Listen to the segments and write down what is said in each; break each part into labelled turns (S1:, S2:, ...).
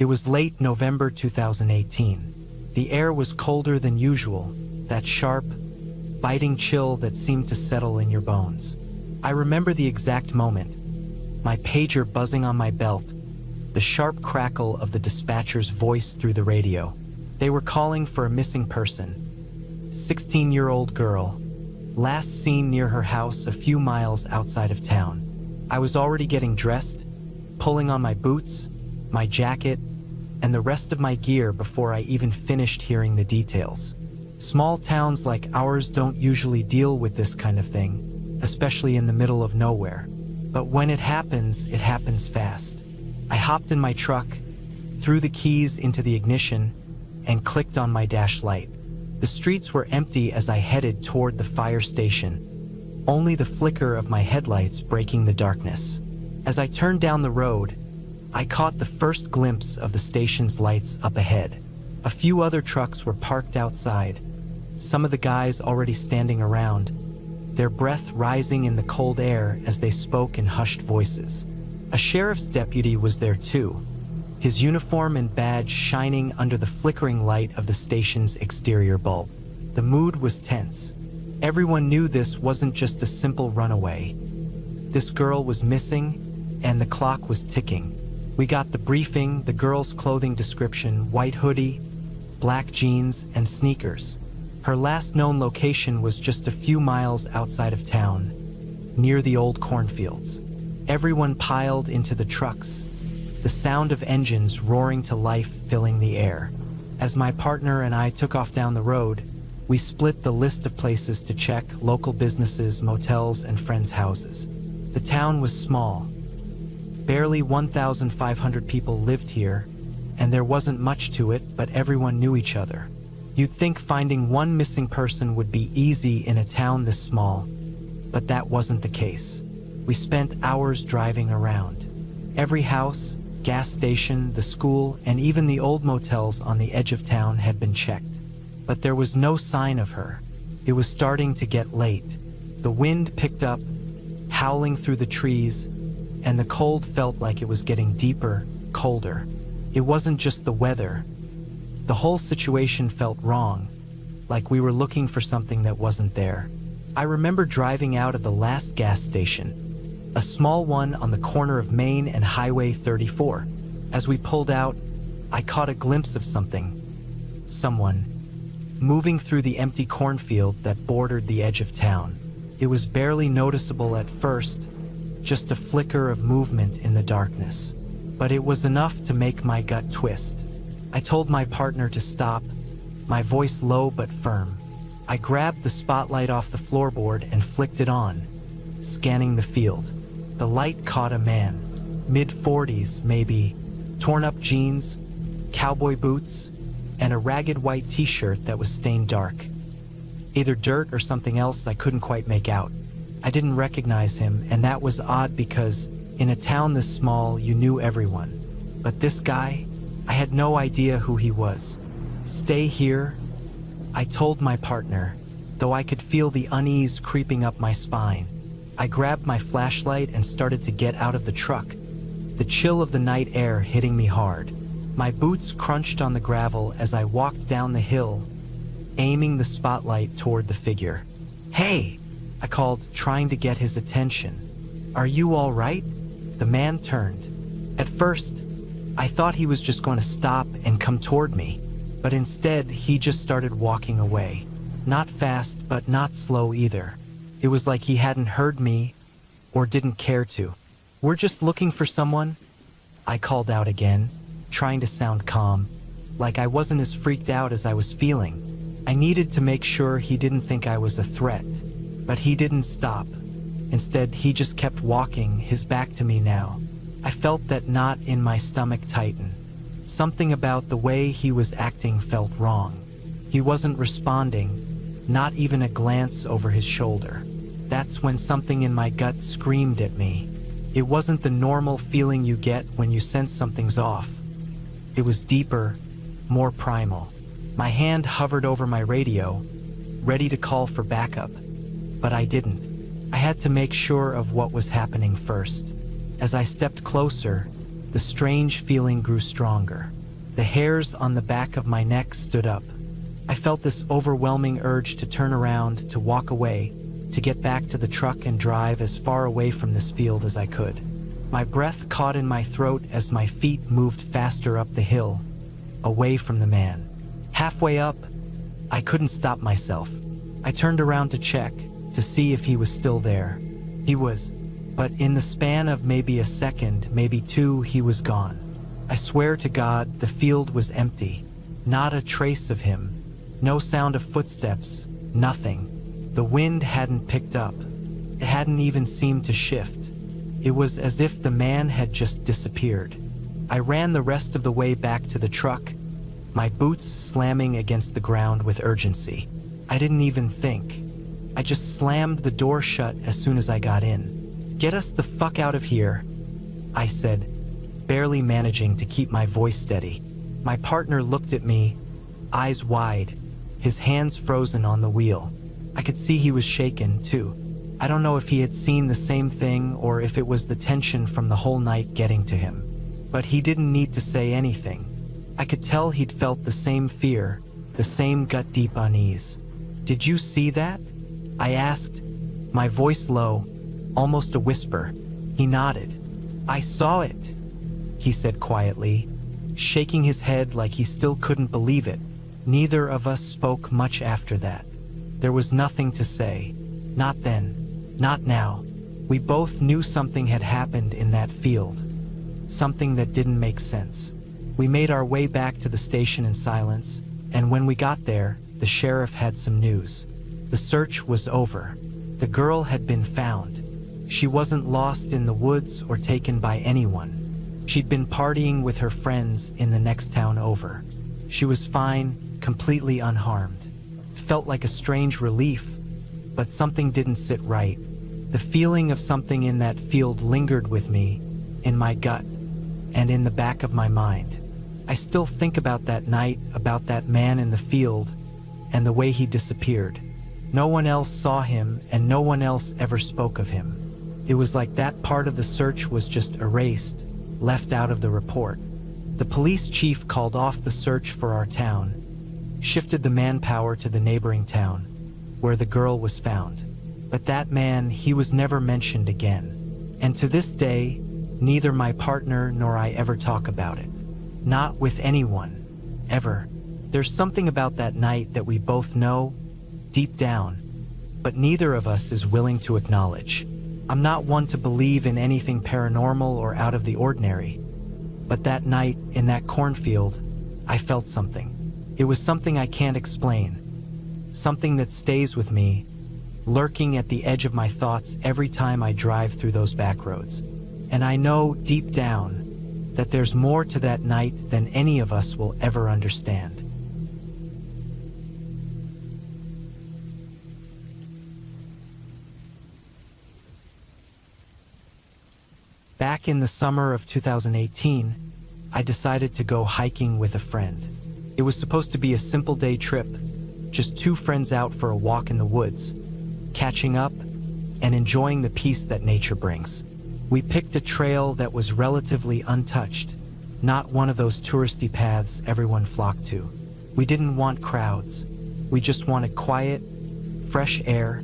S1: It was late November 2018. The air was colder than usual, that sharp, biting chill that seemed to settle in your bones. I remember the exact moment. My pager buzzing on my belt, the sharp crackle of the dispatcher's voice through the radio. They were calling for a missing person. 16-year-old girl, last seen near her house a few miles outside of town. I was already getting dressed, pulling on my boots, my jacket, and the rest of my gear before I even finished hearing the details. Small towns like ours don't usually deal with this kind of thing, especially in the middle of nowhere. But when it happens fast. I hopped in my truck, threw the keys into the ignition, and clicked on my dash light. The streets were empty as I headed toward the fire station, only the flicker of my headlights breaking the darkness. As I turned down the road, I caught the first glimpse of the station's lights up ahead. A few other trucks were parked outside, some of the guys already standing around, their breath rising in the cold air as they spoke in hushed voices. A sheriff's deputy was there too, his uniform and badge shining under the flickering light of the station's exterior bulb. The mood was tense. Everyone knew this wasn't just a simple runaway. This girl was missing, and the clock was ticking. We got the briefing, the girl's clothing description: white hoodie, black jeans, and sneakers. Her last known location was just a few miles outside of town, near the old cornfields. Everyone piled into the trucks, the sound of engines roaring to life filling the air. As my partner and I took off down the road, we split the list of places to check: local businesses, motels, and friends' houses. The town was small. Barely 1,500 people lived here, and there wasn't much to it, but everyone knew each other. You'd think finding one missing person would be easy in a town this small, but that wasn't the case. We spent hours driving around. Every house, gas station, the school, and even the old motels on the edge of town had been checked. But there was no sign of her. It was starting to get late. The wind picked up, howling through the trees, and the cold felt like it was getting deeper, colder. It wasn't just the weather. The whole situation felt wrong, like we were looking for something that wasn't there. I remember driving out of the last gas station, a small one on the corner of Main and Highway 34. As we pulled out, I caught a glimpse of someone, moving through the empty cornfield that bordered the edge of town. It was barely noticeable at first, just a flicker of movement in the darkness. But it was enough to make my gut twist. I told my partner to stop, my voice low but firm. I grabbed the spotlight off the floorboard and flicked it on, scanning the field. The light caught a man, mid-40s maybe, torn up jeans, cowboy boots, and a ragged white t-shirt that was stained dark. Either dirt or something else I couldn't quite make out. I didn't recognize him, and that was odd because in a town this small, you knew everyone. But this guy, I had no idea who he was. Stay here, I told my partner, though I could feel the unease creeping up my spine. I grabbed my flashlight and started to get out of the truck, the chill of the night air hitting me hard. My boots crunched on the gravel as I walked down the hill, aiming the spotlight toward the figure. "Hey!" I called, trying to get his attention. "Are you all right?" The man turned. At first, I thought he was just going to stop and come toward me, but instead he just started walking away. Not fast, but not slow either. It was like he hadn't heard me or didn't care to. "We're just looking for someone," I called out again, trying to sound calm, like I wasn't as freaked out as I was feeling. I needed to make sure he didn't think I was a threat, but he didn't stop. Instead, he just kept walking, his back to me now. I felt that knot in my stomach tighten. Something about the way he was acting felt wrong. He wasn't responding, not even a glance over his shoulder. That's when something in my gut screamed at me. It wasn't the normal feeling you get when you sense something's off. It was deeper, more primal. My hand hovered over my radio, ready to call for backup, but I didn't. I had to make sure of what was happening first. As I stepped closer, the strange feeling grew stronger. The hairs on the back of my neck stood up. I felt this overwhelming urge to turn around, to walk away, to get back to the truck and drive as far away from this field as I could. My breath caught in my throat as my feet moved faster up the hill, away from the man. Halfway up, I couldn't stop myself. I turned around to check, to see if he was still there. He was, but in the span of maybe a second, maybe two, he was gone. I swear to God, the field was empty. Not a trace of him. No sound of footsteps, nothing. The wind hadn't picked up. It hadn't even seemed to shift. It was as if the man had just disappeared. I ran the rest of the way back to the truck, my boots slamming against the ground with urgency. I didn't even think. I just slammed the door shut as soon as I got in. "Get us the fuck out of here," I said, barely managing to keep my voice steady. My partner looked at me, eyes wide, his hands frozen on the wheel. I could see he was shaken, too. I don't know if he had seen the same thing or if it was the tension from the whole night getting to him. But he didn't need to say anything. I could tell he'd felt the same fear, the same gut-deep unease. "Did you see that?" I asked, my voice low, almost a whisper. He nodded. "I saw it," he said quietly, shaking his head like he still couldn't believe it. Neither of us spoke much after that. There was nothing to say. Not then. Not now. We both knew something had happened in that field. Something that didn't make sense. We made our way back to the station in silence, and when we got there, the sheriff had some news. The search was over. The girl had been found. She wasn't lost in the woods or taken by anyone. She'd been partying with her friends in the next town over. She was fine, completely unharmed. It felt like a strange relief, but something didn't sit right. The feeling of something in that field lingered with me, in my gut, and in the back of my mind. I still think about that night, about that man in the field, and the way he disappeared. No one else saw him, and no one else ever spoke of him. It was like that part of the search was just erased, left out of the report. The police chief called off the search for our town, shifted the manpower to the neighboring town, where the girl was found. But that man, he was never mentioned again. And to this day, neither my partner nor I ever talk about it. Not with anyone, ever. There's something about that night that we both know, deep down, but neither of us is willing to acknowledge. I'm not one to believe in anything paranormal or out of the ordinary, but that night in that cornfield, I felt something. It was something I can't explain, something that stays with me, lurking at the edge of my thoughts every time I drive through those back roads. And I know deep down that there's more to that night than any of us will ever understand. Back in the summer of 2018, I decided to go hiking with a friend. It was supposed to be a simple day trip, just two friends out for a walk in the woods, catching up and enjoying the peace that nature brings. We picked a trail that was relatively untouched, not one of those touristy paths everyone flocked to. We didn't want crowds. We just wanted quiet, fresh air,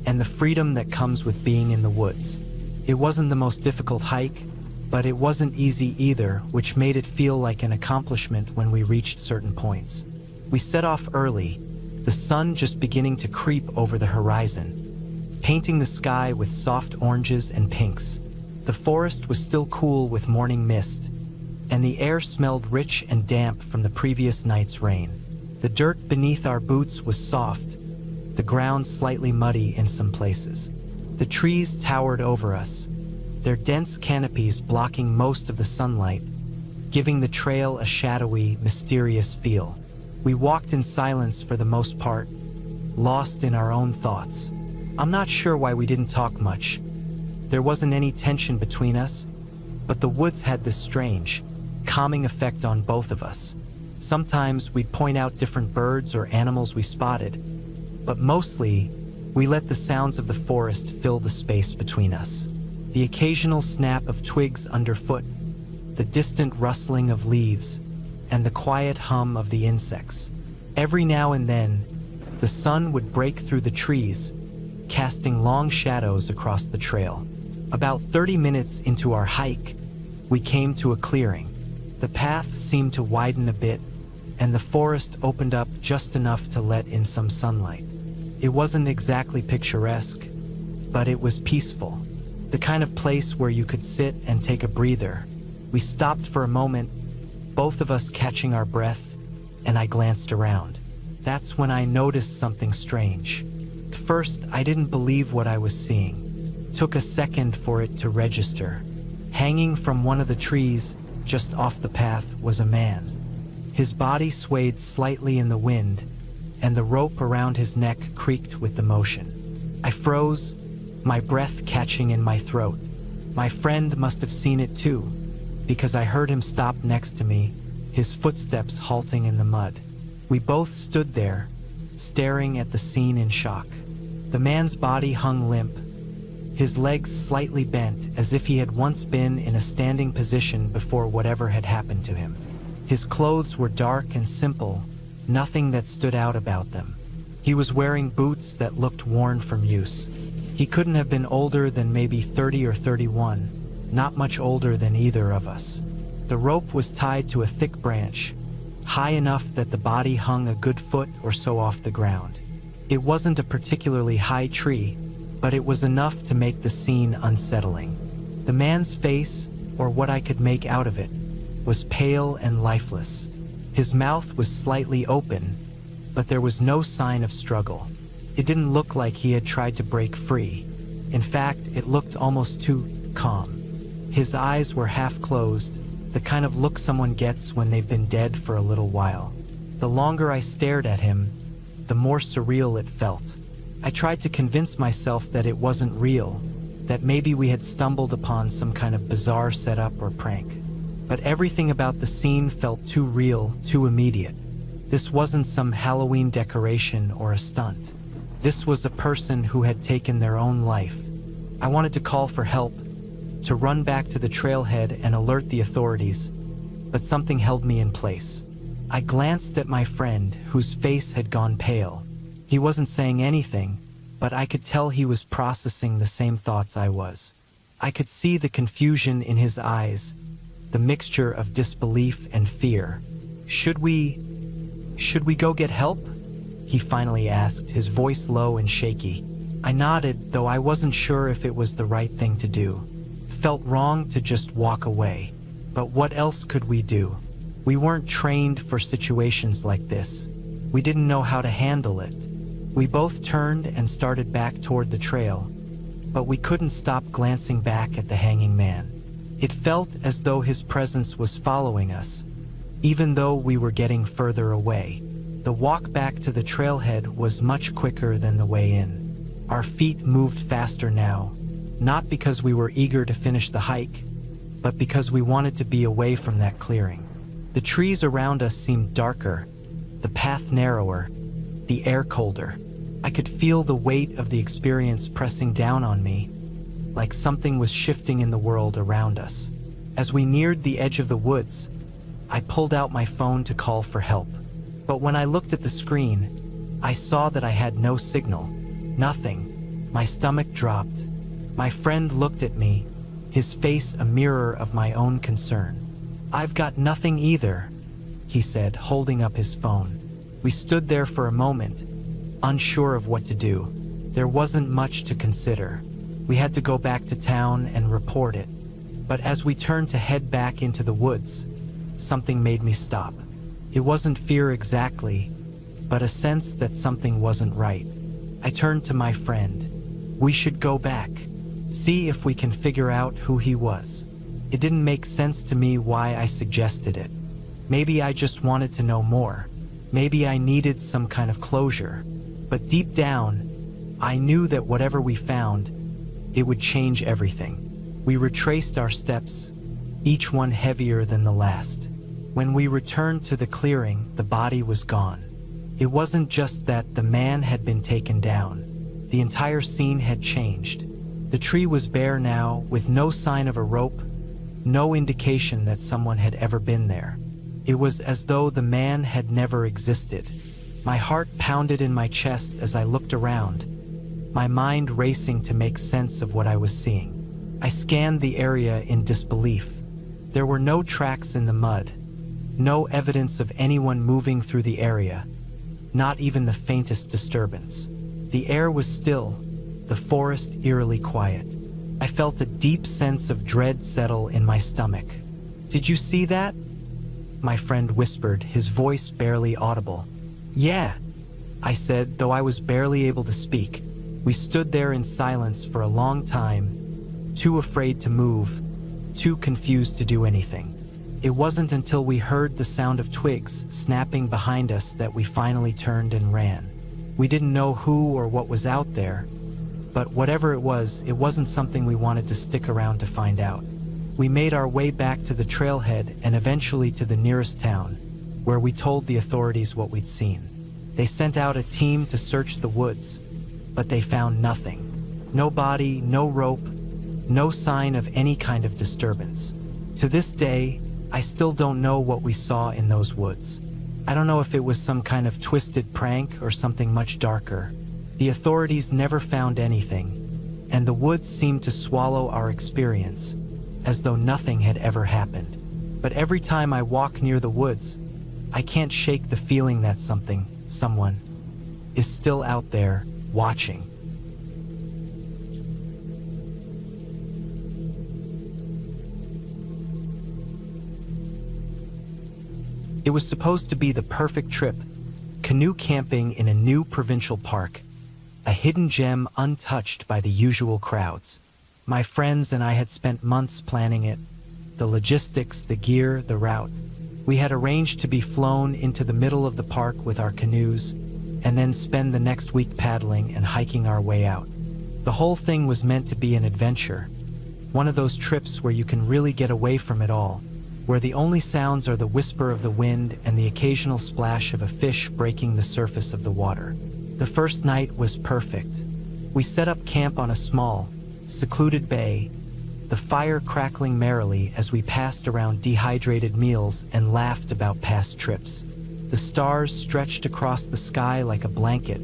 S1: and the freedom that comes with being in the woods. It wasn't the most difficult hike, but it wasn't easy either, which made it feel like an accomplishment when we reached certain points. We set off early, the sun just beginning to creep over the horizon, painting the sky with soft oranges and pinks. The forest was still cool with morning mist, and the air smelled rich and damp from the previous night's rain. The dirt beneath our boots was soft, the ground slightly muddy in some places. The trees towered over us, their dense canopies blocking most of the sunlight, giving the trail a shadowy, mysterious feel. We walked in silence for the most part, lost in our own thoughts. I'm not sure why we didn't talk much. There wasn't any tension between us, but the woods had this strange, calming effect on both of us. Sometimes we'd point out different birds or animals we spotted, but mostly we let the sounds of the forest fill the space between us. The occasional snap of twigs underfoot, the distant rustling of leaves, and the quiet hum of the insects. Every now and then, the sun would break through the trees, casting long shadows across the trail. About 30 minutes into our hike, we came to a clearing. The path seemed to widen a bit, and the forest opened up just enough to let in some sunlight. It wasn't exactly picturesque, but it was peaceful. The kind of place where you could sit and take a breather. We stopped for a moment, both of us catching our breath, and I glanced around. That's when I noticed something strange. At first, I didn't believe what I was seeing. It took a second for it to register. Hanging from one of the trees, just off the path, was a man. His body swayed slightly in the wind, and the rope around his neck creaked with the motion. I froze, my breath catching in my throat. My friend must have seen it too, because I heard him stop next to me, his footsteps halting in the mud. We both stood there, staring at the scene in shock. The man's body hung limp, his legs slightly bent as if he had once been in a standing position before whatever had happened to him. His clothes were dark and simple, nothing that stood out about them. He was wearing boots that looked worn from use. He couldn't have been older than maybe 30 or 31, not much older than either of us. The rope was tied to a thick branch, high enough that the body hung a good foot or so off the ground. It wasn't a particularly high tree, but it was enough to make the scene unsettling. The man's face, or what I could make out of it, was pale and lifeless. His mouth was slightly open, but there was no sign of struggle. It didn't look like he had tried to break free. In fact, it looked almost too calm. His eyes were half closed, the kind of look someone gets when they've been dead for a little while. The longer I stared at him, the more surreal it felt. I tried to convince myself that it wasn't real, that maybe we had stumbled upon some kind of bizarre setup or prank. But everything about the scene felt too real, too immediate. This wasn't some Halloween decoration or a stunt. This was a person who had taken their own life. I wanted to call for help, to run back to the trailhead and alert the authorities, but something held me in place. I glanced at my friend, whose face had gone pale. He wasn't saying anything, but I could tell he was processing the same thoughts I was. I could see the confusion in his eyes, the mixture of disbelief and fear. Should we go get help? He finally asked, his voice low and shaky. I nodded, though I wasn't sure if it was the right thing to do. It felt wrong to just walk away. But what else could we do? We weren't trained for situations like this. We didn't know how to handle it. We both turned and started back toward the trail, but we couldn't stop glancing back at the hanging man. It felt as though his presence was following us, even though we were getting further away. The walk back to the trailhead was much quicker than the way in. Our feet moved faster now, not because we were eager to finish the hike, but because we wanted to be away from that clearing. The trees around us seemed darker, the path narrower, the air colder. I could feel the weight of the experience pressing down on me, like something was shifting in the world around us. As we neared the edge of the woods, I pulled out my phone to call for help. But when I looked at the screen, I saw that I had no signal. Nothing. My stomach dropped. My friend looked at me, his face a mirror of my own concern. I've got nothing either, he said, holding up his phone. We stood there for a moment, unsure of what to do. There wasn't much to consider. We had to go back to town and report it. But as we turned to head back into the woods, something made me stop. It wasn't fear exactly, but a sense that something wasn't right. I turned to my friend. We should go back, see if we can figure out who he was. It didn't make sense to me why I suggested it. Maybe I just wanted to know more. Maybe I needed some kind of closure. But deep down, I knew that whatever we found, it would change everything. We retraced our steps, each one heavier than the last. When we returned to the clearing, the body was gone. It wasn't just that the man had been taken down. The entire scene had changed. The tree was bare now, with no sign of a rope, no indication that someone had ever been there. It was as though the man had never existed. My heart pounded in my chest as I looked around, my mind racing to make sense of what I was seeing. I scanned the area in disbelief. There were no tracks in the mud, no evidence of anyone moving through the area, not even the faintest disturbance. The air was still, the forest eerily quiet. I felt a deep sense of dread settle in my stomach. "Did you see that?" my friend whispered, his voice barely audible. "Yeah," I said, though I was barely able to speak. We stood there in silence for a long time, too afraid to move, too confused to do anything. It wasn't until we heard the sound of twigs snapping behind us that we finally turned and ran. We didn't know who or what was out there, but whatever it wasn't something we wanted to stick around to find out. We made our way back to the trailhead and eventually to the nearest town, where we told the authorities what we'd seen. They sent out a team to search the woods, but they found nothing. No body, no rope, no sign of any kind of disturbance. To this day, I still don't know what we saw in those woods. I don't know if it was some kind of twisted prank or something much darker. The authorities never found anything, and the woods seemed to swallow our experience, as though nothing had ever happened. But every time I walk near the woods, I can't shake the feeling that someone, is still out there, watching. It was supposed to be the perfect trip, canoe camping in a new provincial park, a hidden gem untouched by the usual crowds. My friends and I had spent months planning it, the logistics, the gear, the route. We had arranged to be flown into the middle of the park with our canoes, and then spend the next week paddling and hiking our way out. The whole thing was meant to be an adventure, one of those trips where you can really get away from it all, where the only sounds are the whisper of the wind and the occasional splash of a fish breaking the surface of the water. The first night was perfect. We set up camp on a small, secluded bay, the fire crackling merrily as we passed around dehydrated meals and laughed about past trips. The stars stretched across the sky like a blanket,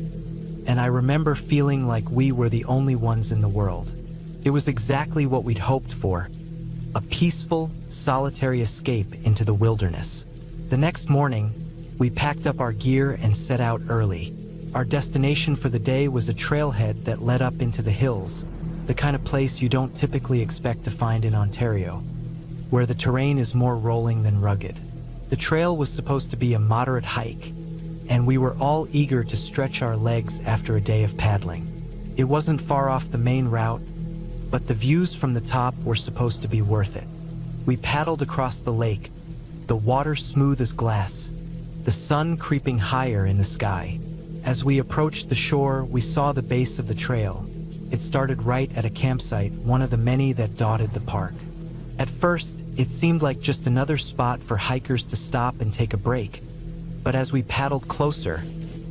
S1: and I remember feeling like we were the only ones in the world. It was exactly what we'd hoped for, a peaceful, solitary escape into the wilderness. The next morning, we packed up our gear and set out early. Our destination for the day was a trailhead that led up into the hills, the kind of place you don't typically expect to find in Ontario, where the terrain is more rolling than rugged. The trail was supposed to be a moderate hike, and we were all eager to stretch our legs after a day of paddling. It wasn't far off the main route, but the views from the top were supposed to be worth it. We paddled across the lake, the water smooth as glass, the sun creeping higher in the sky. As we approached the shore, we saw the base of the trail. It started right at a campsite, one of the many that dotted the park. At first, it seemed like just another spot for hikers to stop and take a break. But as we paddled closer,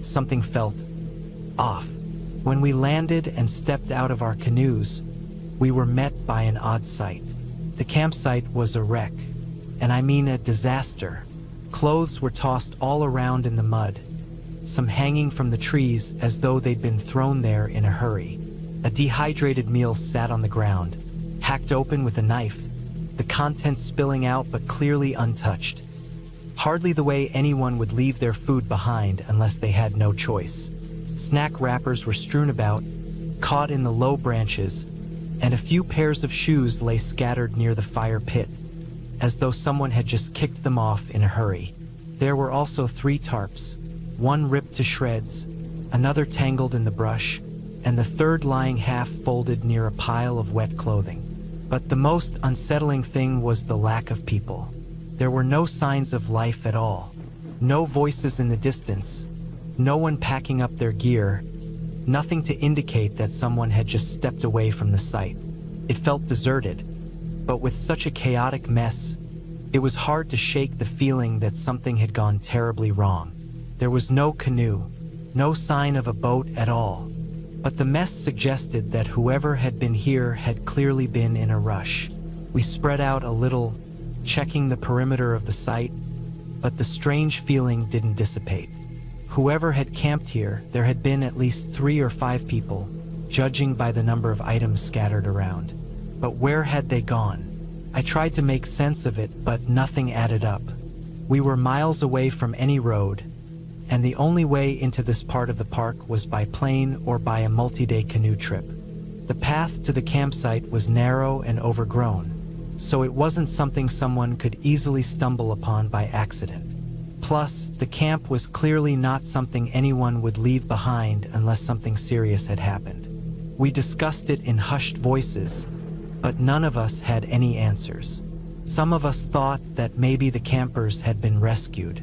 S1: something felt off. When we landed and stepped out of our canoes, we were met by an odd sight. The campsite was a wreck, and I mean a disaster. Clothes were tossed all around in the mud, some hanging from the trees as though they'd been thrown there in a hurry. A dehydrated meal sat on the ground, hacked open with a knife, the contents spilling out but clearly untouched. Hardly the way anyone would leave their food behind unless they had no choice. Snack wrappers were strewn about, caught in the low branches, and a few pairs of shoes lay scattered near the fire pit, as though someone had just kicked them off in a hurry. There were also 3 tarps, one ripped to shreds, another tangled in the brush, and the third lying half folded near a pile of wet clothing. But the most unsettling thing was the lack of people. There were no signs of life at all, no voices in the distance, no one packing up their gear, nothing to indicate that someone had just stepped away from the site. It felt deserted, but with such a chaotic mess, it was hard to shake the feeling that something had gone terribly wrong. There was no canoe, no sign of a boat at all, but the mess suggested that whoever had been here had clearly been in a rush. We spread out a little, checking the perimeter of the site, but the strange feeling didn't dissipate. Whoever had camped here, there had been at least 3 or 5 people, judging by the number of items scattered around. But where had they gone? I tried to make sense of it, but nothing added up. We were miles away from any road, and the only way into this part of the park was by plane or by a multi-day canoe trip. The path to the campsite was narrow and overgrown, so it wasn't something someone could easily stumble upon by accident. Plus, the camp was clearly not something anyone would leave behind unless something serious had happened. We discussed it in hushed voices, but none of us had any answers. Some of us thought that maybe the campers had been rescued.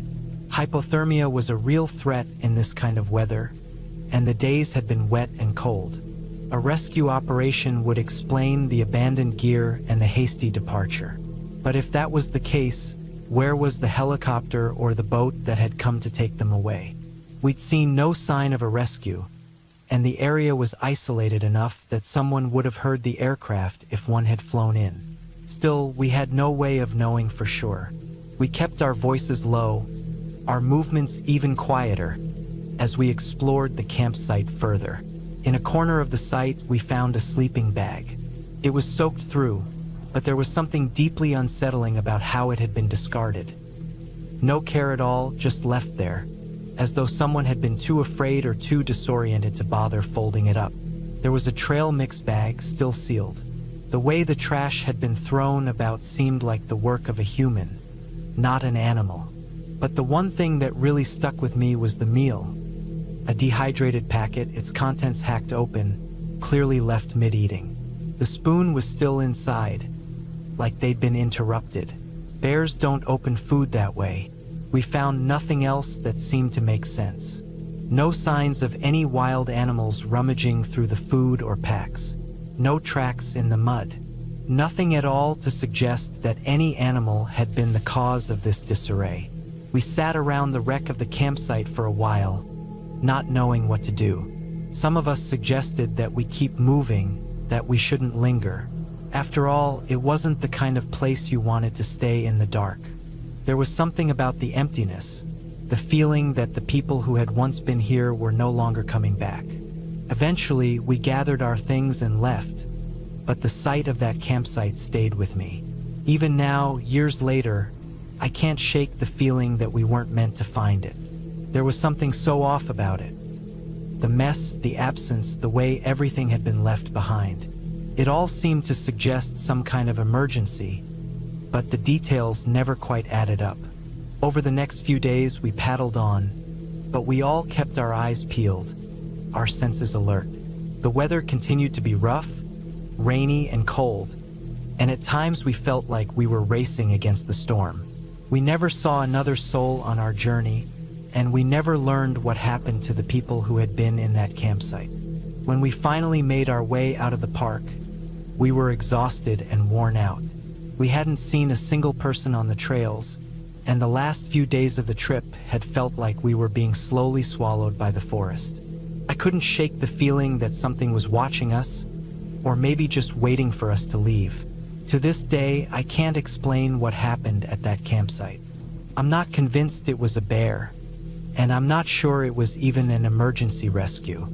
S1: Hypothermia was a real threat in this kind of weather, and the days had been wet and cold. A rescue operation would explain the abandoned gear and the hasty departure. But if that was the case, where was the helicopter or the boat that had come to take them away? We'd seen no sign of a rescue, and the area was isolated enough that someone would have heard the aircraft if one had flown in. Still, we had no way of knowing for sure. We kept our voices low, our movements even quieter, as we explored the campsite further. In a corner of the site, we found a sleeping bag. It was soaked through, but there was something deeply unsettling about how it had been discarded. No care at all, just left there, as though someone had been too afraid or too disoriented to bother folding it up. There was a trail mix bag, still sealed. The way the trash had been thrown about seemed like the work of a human, not an animal. But the one thing that really stuck with me was the meal. A dehydrated packet, its contents hacked open, clearly left mid-eating. The spoon was still inside, like they'd been interrupted. Bears don't open food that way. We found nothing else that seemed to make sense. No signs of any wild animals rummaging through the food or packs. No tracks in the mud. Nothing at all to suggest that any animal had been the cause of this disarray. We sat around the wreck of the campsite for a while, not knowing what to do. Some of us suggested that we keep moving, that we shouldn't linger. After all, it wasn't the kind of place you wanted to stay in the dark. There was something about the emptiness, the feeling that the people who had once been here were no longer coming back. Eventually, we gathered our things and left, but the sight of that campsite stayed with me. Even now, years later, I can't shake the feeling that we weren't meant to find it. There was something so off about it. The mess, the absence, the way everything had been left behind. It all seemed to suggest some kind of emergency, but the details never quite added up. Over the next few days, we paddled on, but we all kept our eyes peeled, our senses alert. The weather continued to be rough, rainy, and cold, and at times we felt like we were racing against the storm. We never saw another soul on our journey, and we never learned what happened to the people who had been in that campsite. When we finally made our way out of the park, we were exhausted and worn out. We hadn't seen a single person on the trails, and the last few days of the trip had felt like we were being slowly swallowed by the forest. I couldn't shake the feeling that something was watching us, or maybe just waiting for us to leave. To this day, I can't explain what happened at that campsite. I'm not convinced it was a bear, and I'm not sure it was even an emergency rescue.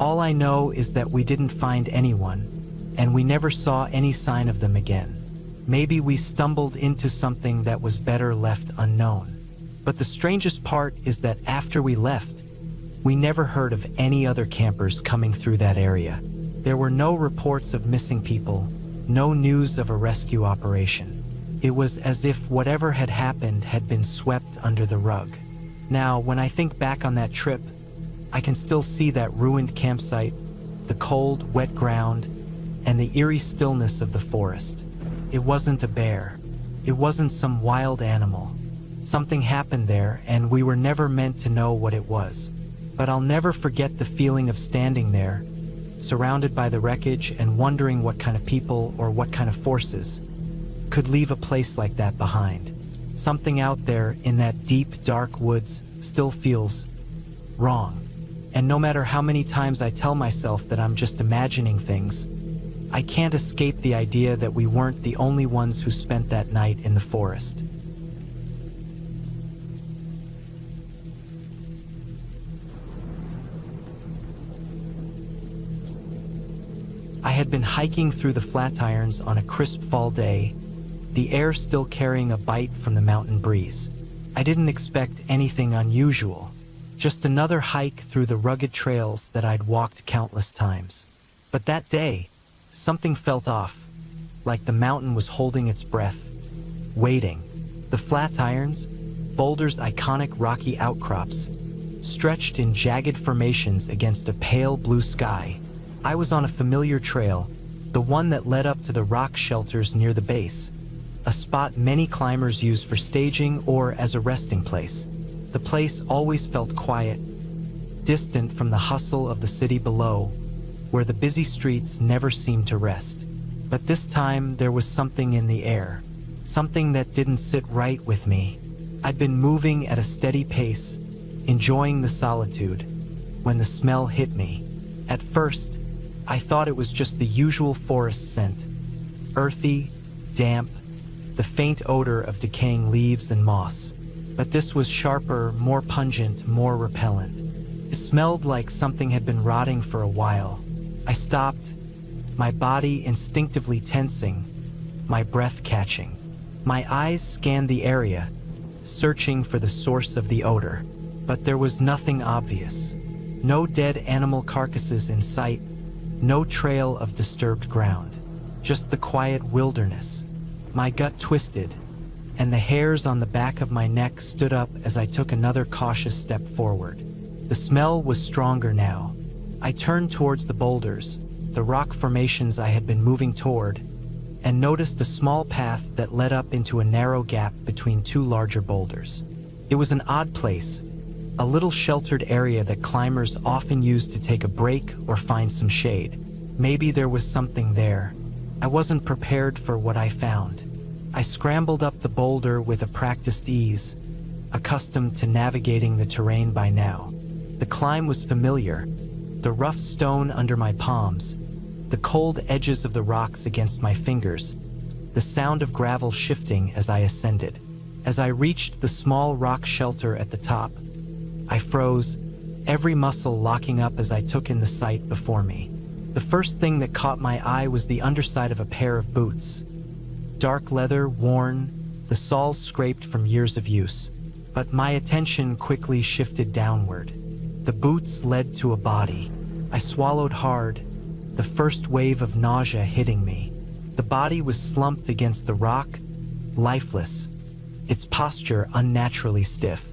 S1: All I know is that we didn't find anyone, and we never saw any sign of them again. Maybe we stumbled into something that was better left unknown. But the strangest part is that after we left, we never heard of any other campers coming through that area. There were no reports of missing people, no news of a rescue operation. It was as if whatever had happened had been swept under the rug. Now, when I think back on that trip, I can still see that ruined campsite, the cold, wet ground, and the eerie stillness of the forest. It wasn't a bear. It wasn't some wild animal. Something happened there, and we were never meant to know what it was. But I'll never forget the feeling of standing there, surrounded by the wreckage and wondering what kind of people or what kind of forces could leave a place like that behind. Something out there in that deep, dark woods still feels wrong. And no matter how many times I tell myself that I'm just imagining things, I can't escape the idea that we weren't the only ones who spent that night in the forest. I had been hiking through the Flatirons on a crisp fall day, the air still carrying a bite from the mountain breeze. I didn't expect anything unusual, just another hike through the rugged trails that I'd walked countless times. But that day, something felt off, like the mountain was holding its breath, waiting. The Flatirons, Boulder's iconic rocky outcrops, stretched in jagged formations against a pale blue sky. I was on a familiar trail, the one that led up to the rock shelters near the base, a spot many climbers use for staging or as a resting place. The place always felt quiet, distant from the hustle of the city below, where the busy streets never seemed to rest. But this time there was something in the air, something that didn't sit right with me. I'd been moving at a steady pace, enjoying the solitude, when the smell hit me. At first, I thought it was just the usual forest scent, earthy, damp, the faint odor of decaying leaves and moss. But this was sharper, more pungent, more repellent. It smelled like something had been rotting for a while. I stopped, my body instinctively tensing, my breath catching. My eyes scanned the area, searching for the source of the odor. But there was nothing obvious. No dead animal carcasses in sight, no trail of disturbed ground. Just the quiet wilderness. My gut twisted, and the hairs on the back of my neck stood up as I took another cautious step forward. The smell was stronger now. I turned towards the boulders, the rock formations I had been moving toward, and noticed a small path that led up into a narrow gap between two larger boulders. It was an odd place, a little sheltered area that climbers often use to take a break or find some shade. Maybe there was something there. I wasn't prepared for what I found. I scrambled up the boulder with a practiced ease, accustomed to navigating the terrain by now. The climb was familiar, the rough stone under my palms, the cold edges of the rocks against my fingers, the sound of gravel shifting as I ascended. As I reached the small rock shelter at the top, I froze, every muscle locking up as I took in the sight before me. The first thing that caught my eye was the underside of a pair of boots. Dark leather, worn, the soles scraped from years of use. But my attention quickly shifted downward. The boots led to a body. I swallowed hard, the first wave of nausea hitting me. The body was slumped against the rock, lifeless, its posture unnaturally stiff.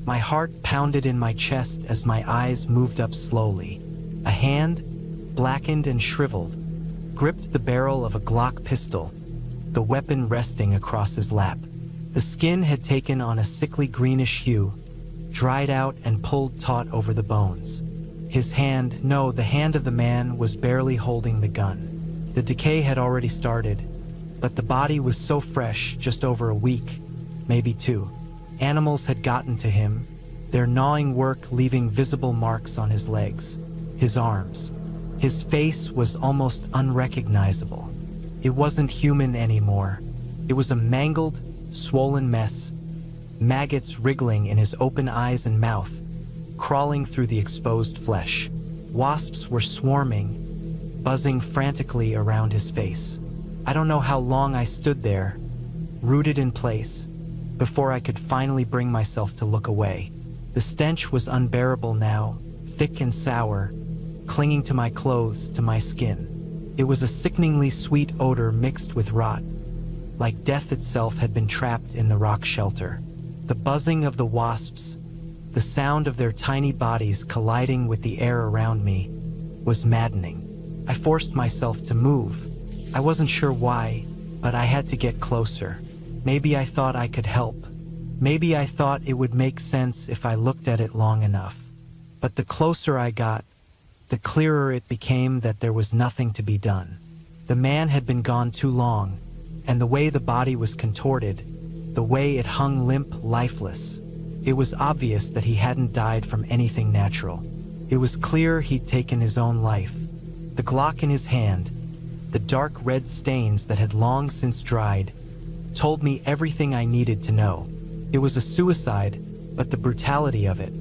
S1: My heart pounded in my chest as my eyes moved up slowly. A hand, blackened and shriveled, gripped the barrel of a Glock pistol, the weapon resting across his lap. The skin had taken on a sickly greenish hue, dried out and pulled taut over the bones. His hand, no, the hand of the man was barely holding the gun. The decay had already started, but the body was so fresh, just over a week, maybe two. Animals had gotten to him, their gnawing work leaving visible marks on his legs, his arms. His face was almost unrecognizable. It wasn't human anymore. It was a mangled, swollen mess, maggots wriggling in his open eyes and mouth, crawling through the exposed flesh. Wasps were swarming, buzzing frantically around his face. I don't know how long I stood there, rooted in place, before I could finally bring myself to look away. The stench was unbearable now, thick and sour, clinging to my clothes, to my skin. It was a sickeningly sweet odor mixed with rot, like death itself had been trapped in the rock shelter. The buzzing of the wasps, the sound of their tiny bodies colliding with the air around me, was maddening. I forced myself to move. I wasn't sure why, but I had to get closer. Maybe I thought I could help. Maybe I thought it would make sense if I looked at it long enough. But the closer I got, the clearer it became that there was nothing to be done. The man had been gone too long, and the way the body was contorted, the way it hung limp, lifeless, it was obvious that he hadn't died from anything natural. It was clear he'd taken his own life. The Glock in his hand, The dark red stains that had long since dried told me everything I needed to know. It was a suicide, but the brutality of it,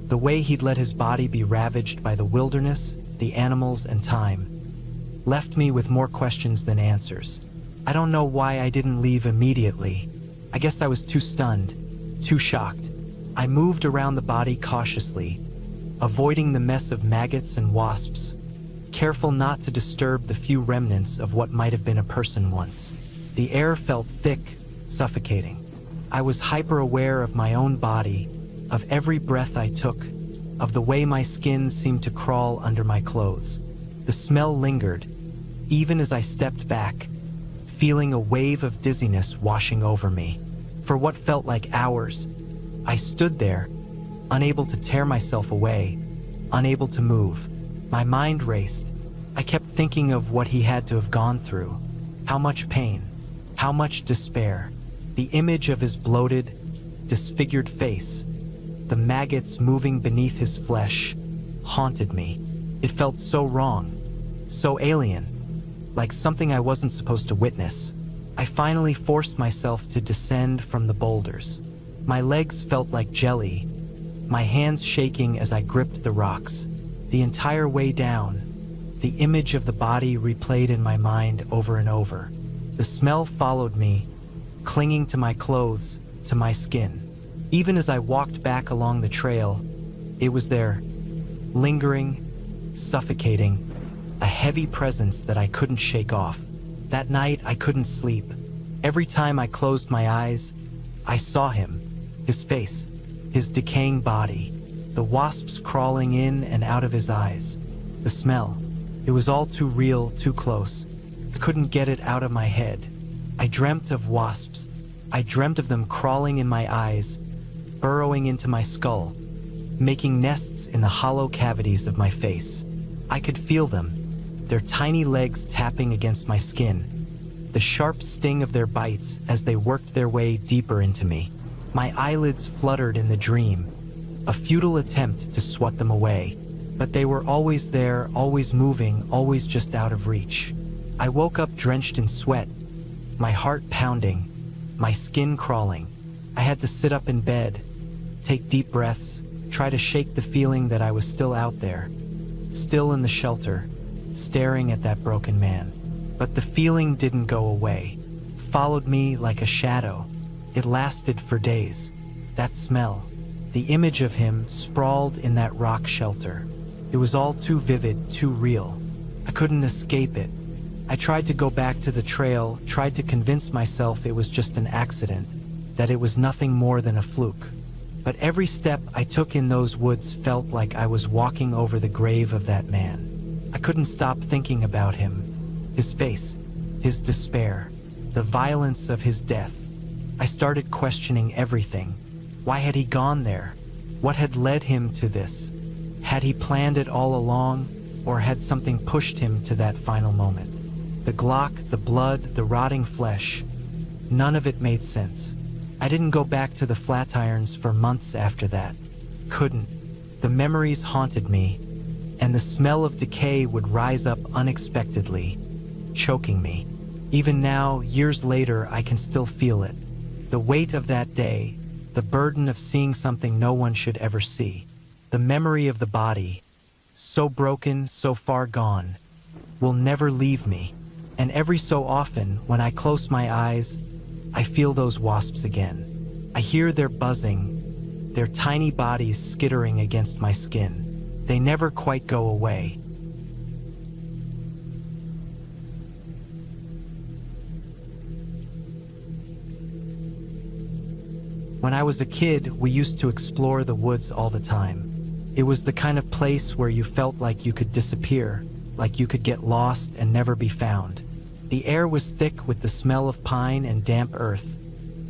S1: the way he'd let his body be ravaged by the wilderness, the animals, and time, left me with more questions than answers. I don't know why I didn't leave immediately. I guess I was too stunned, too shocked. I moved around the body cautiously, avoiding the mess of maggots and wasps, careful not to disturb the few remnants of what might have been a person once. The air felt thick, suffocating. I was hyper-aware of my own body, of every breath I took, of the way my skin seemed to crawl under my clothes. The smell lingered, even as I stepped back, feeling a wave of dizziness washing over me. For what felt like hours, I stood there, unable to tear myself away, unable to move. My mind raced. I kept thinking of what he had to have gone through. How much pain, how much despair. The image of his bloated, disfigured face, the maggots moving beneath his flesh, haunted me. It felt so wrong, so alien, like something I wasn't supposed to witness. I finally forced myself to descend from the boulders. My legs felt like jelly, my hands shaking as I gripped the rocks. The entire way down, the image of the body replayed in my mind over and over. The smell followed me, clinging to my clothes, to my skin. Even as I walked back along the trail, it was there, lingering, suffocating, a heavy presence that I couldn't shake off. That night, I couldn't sleep. Every time I closed my eyes, I saw him, his face, his decaying body, the wasps crawling in and out of his eyes. The smell, it was all too real, too close. I couldn't get it out of my head. I dreamt of wasps. I dreamt of them crawling in my eyes, burrowing into my skull, making nests in the hollow cavities of my face. I could feel them, their tiny legs tapping against my skin, the sharp sting of their bites as they worked their way deeper into me. My eyelids fluttered in the dream, a futile attempt to swat them away, but they were always there, always moving, always just out of reach. I woke up drenched in sweat, my heart pounding, my skin crawling. I had to sit up in bed, take deep breaths, try to shake the feeling that I was still out there, still in the shelter, staring at that broken man. But the feeling didn't go away, followed me like a shadow. It lasted for days. That smell, the image of him sprawled in that rock shelter. It was all too vivid, too real. I couldn't escape it. I tried to go back to the trail, tried to convince myself it was just an accident, that it was nothing more than a fluke. But every step I took in those woods felt like I was walking over the grave of that man. I couldn't stop thinking about him, his face, his despair, the violence of his death. I started questioning everything. Why had he gone there? What had led him to this? Had he planned it all along, or had something pushed him to that final moment? The Glock, the blood, the rotting flesh, none of it made sense. I didn't go back to the Flatirons for months after that. Couldn't. The memories haunted me, and the smell of decay would rise up unexpectedly, choking me. Even now, years later, I can still feel it. The weight of that day, the burden of seeing something no one should ever see. The memory of the body, so broken, so far gone, will never leave me. And every so often, when I close my eyes, I feel those wasps again. I hear their buzzing, their tiny bodies skittering against my skin. They never quite go away. When I was a kid, we used to explore the woods all the time. It was the kind of place where you felt like you could disappear, like you could get lost and never be found. The air was thick with the smell of pine and damp earth,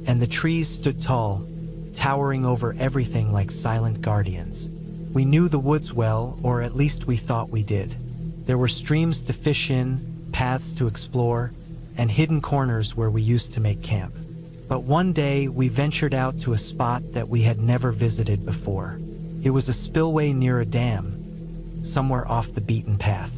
S1: and the trees stood tall, towering over everything like silent guardians. We knew the woods well, or at least we thought we did. There were streams to fish in, paths to explore, and hidden corners where we used to make camp. But one day, we ventured out to a spot that we had never visited before. It was a spillway near a dam, somewhere off the beaten path.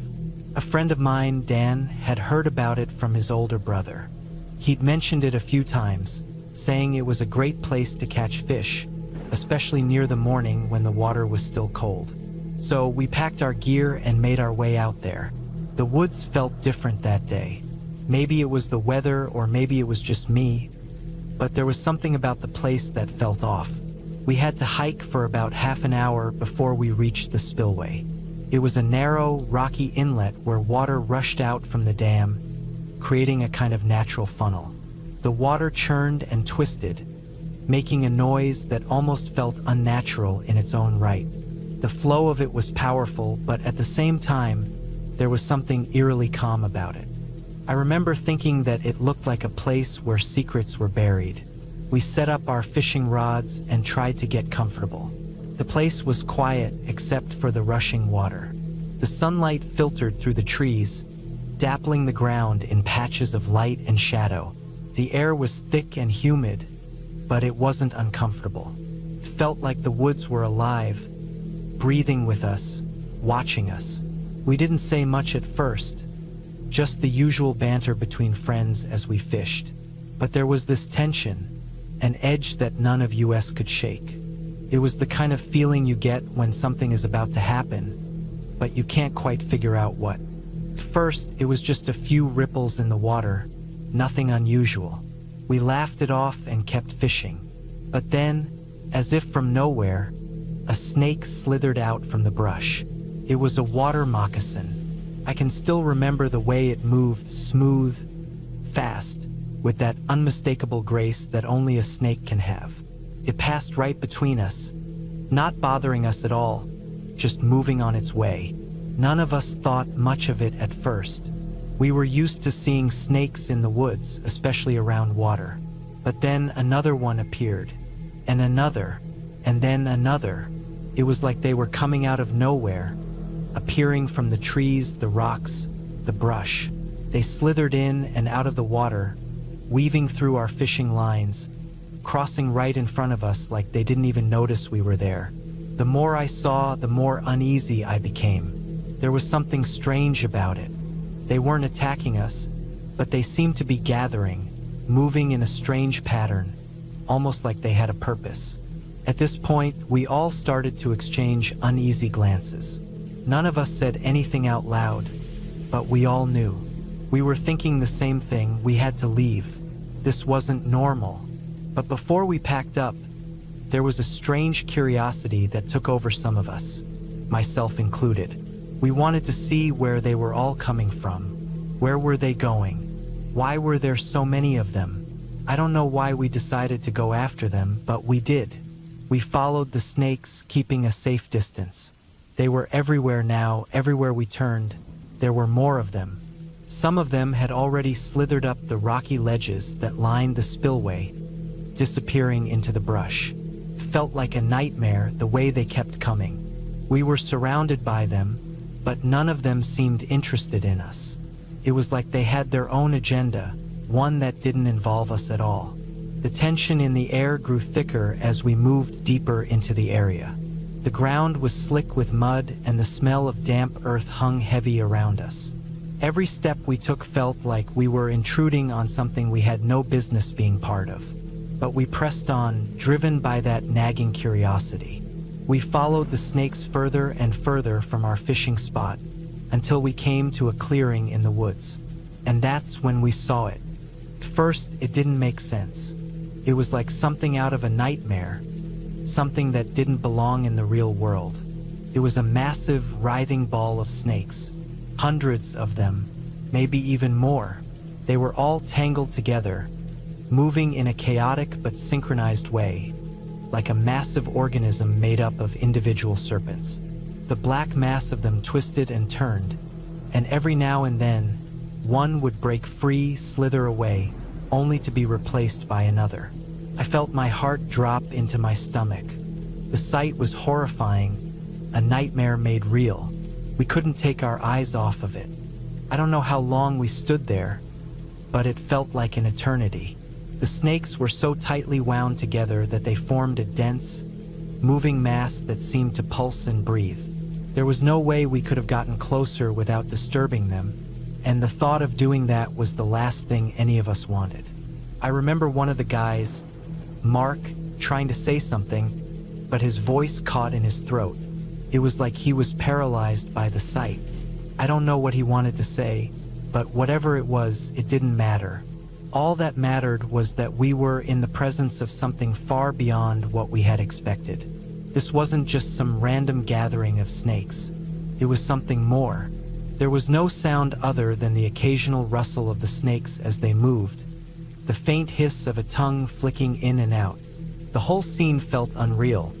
S1: A friend of mine, Dan, had heard about it from his older brother. He'd mentioned it a few times, saying it was a great place to catch fish, especially near the morning when the water was still cold. So we packed our gear and made our way out there. The woods felt different that day. Maybe it was the weather or maybe it was just me, but there was something about the place that felt off. We had to hike for about half an hour before we reached the spillway. It was a narrow, rocky inlet where water rushed out from the dam, creating a kind of natural funnel. The water churned and twisted, making a noise that almost felt unnatural in its own right. The flow of it was powerful, but at the same time, there was something eerily calm about it. I remember thinking that it looked like a place where secrets were buried. We set up our fishing rods and tried to get comfortable. The place was quiet except for the rushing water. The sunlight filtered through the trees, dappling the ground in patches of light and shadow. The air was thick and humid, but it wasn't uncomfortable. It felt like the woods were alive, breathing with us, watching us. We didn't say much at first, just the usual banter between friends as we fished. But there was this tension, an edge that none of us could shake. It was the kind of feeling you get when something is about to happen, but you can't quite figure out what. At first, it was just a few ripples in the water, nothing unusual. We laughed it off and kept fishing. But then, as if from nowhere, a snake slithered out from the brush. It was a water moccasin. I can still remember the way it moved, smooth, fast, with that unmistakable grace that only a snake can have. It passed right between us, not bothering us at all, just moving on its way. None of us thought much of it at first. We were used to seeing snakes in the woods, especially around water. But then another one appeared, and another, and then another. It was like they were coming out of nowhere, appearing from the trees, the rocks, the brush. They slithered in and out of the water, weaving through our fishing lines, crossing right in front of us like they didn't even notice we were there. The more I saw, the more uneasy I became. There was something strange about it. They weren't attacking us, but they seemed to be gathering, moving in a strange pattern, almost like they had a purpose. At this point, we all started to exchange uneasy glances. None of us said anything out loud, but we all knew. We were thinking the same thing: we had to leave. This wasn't normal. But before we packed up, there was a strange curiosity that took over some of us, myself included. We wanted to see where they were all coming from. Where were they going? Why were there so many of them? I don't know why we decided to go after them, but we did. We followed the snakes, keeping a safe distance. They were everywhere now. Everywhere we turned, there were more of them. Some of them had already slithered up the rocky ledges that lined the spillway, disappearing into the brush. It felt like a nightmare the way they kept coming. We were surrounded by them, but none of them seemed interested in us. It was like they had their own agenda, one that didn't involve us at all. The tension in the air grew thicker as we moved deeper into the area. The ground was slick with mud, and the smell of damp earth hung heavy around us. Every step we took felt like we were intruding on something we had no business being part of. But we pressed on, driven by that nagging curiosity. We followed the snakes further and further from our fishing spot until we came to a clearing in the woods. And that's when we saw it. At first, it didn't make sense. It was like something out of a nightmare, something that didn't belong in the real world. It was a massive, writhing ball of snakes. Hundreds of them, maybe even more. They were all tangled together, moving in a chaotic but synchronized way, like a massive organism made up of individual serpents. The black mass of them twisted and turned, and every now and then, one would break free, slither away, only to be replaced by another. I felt my heart drop into my stomach. The sight was horrifying, a nightmare made real. We couldn't take our eyes off of it. I don't know how long we stood there, but it felt like an eternity. The snakes were so tightly wound together that they formed a dense, moving mass that seemed to pulse and breathe. There was no way we could have gotten closer without disturbing them, and the thought of doing that was the last thing any of us wanted. I remember one of the guys, Mark, trying to say something, but his voice caught in his throat. It was like he was paralyzed by the sight. I don't know what he wanted to say, but whatever it was, it didn't matter. All that mattered was that we were in the presence of something far beyond what we had expected. This wasn't just some random gathering of snakes. It was something more. There was no sound other than the occasional rustle of the snakes as they moved, the faint hiss of a tongue flicking in and out. The whole scene felt unreal,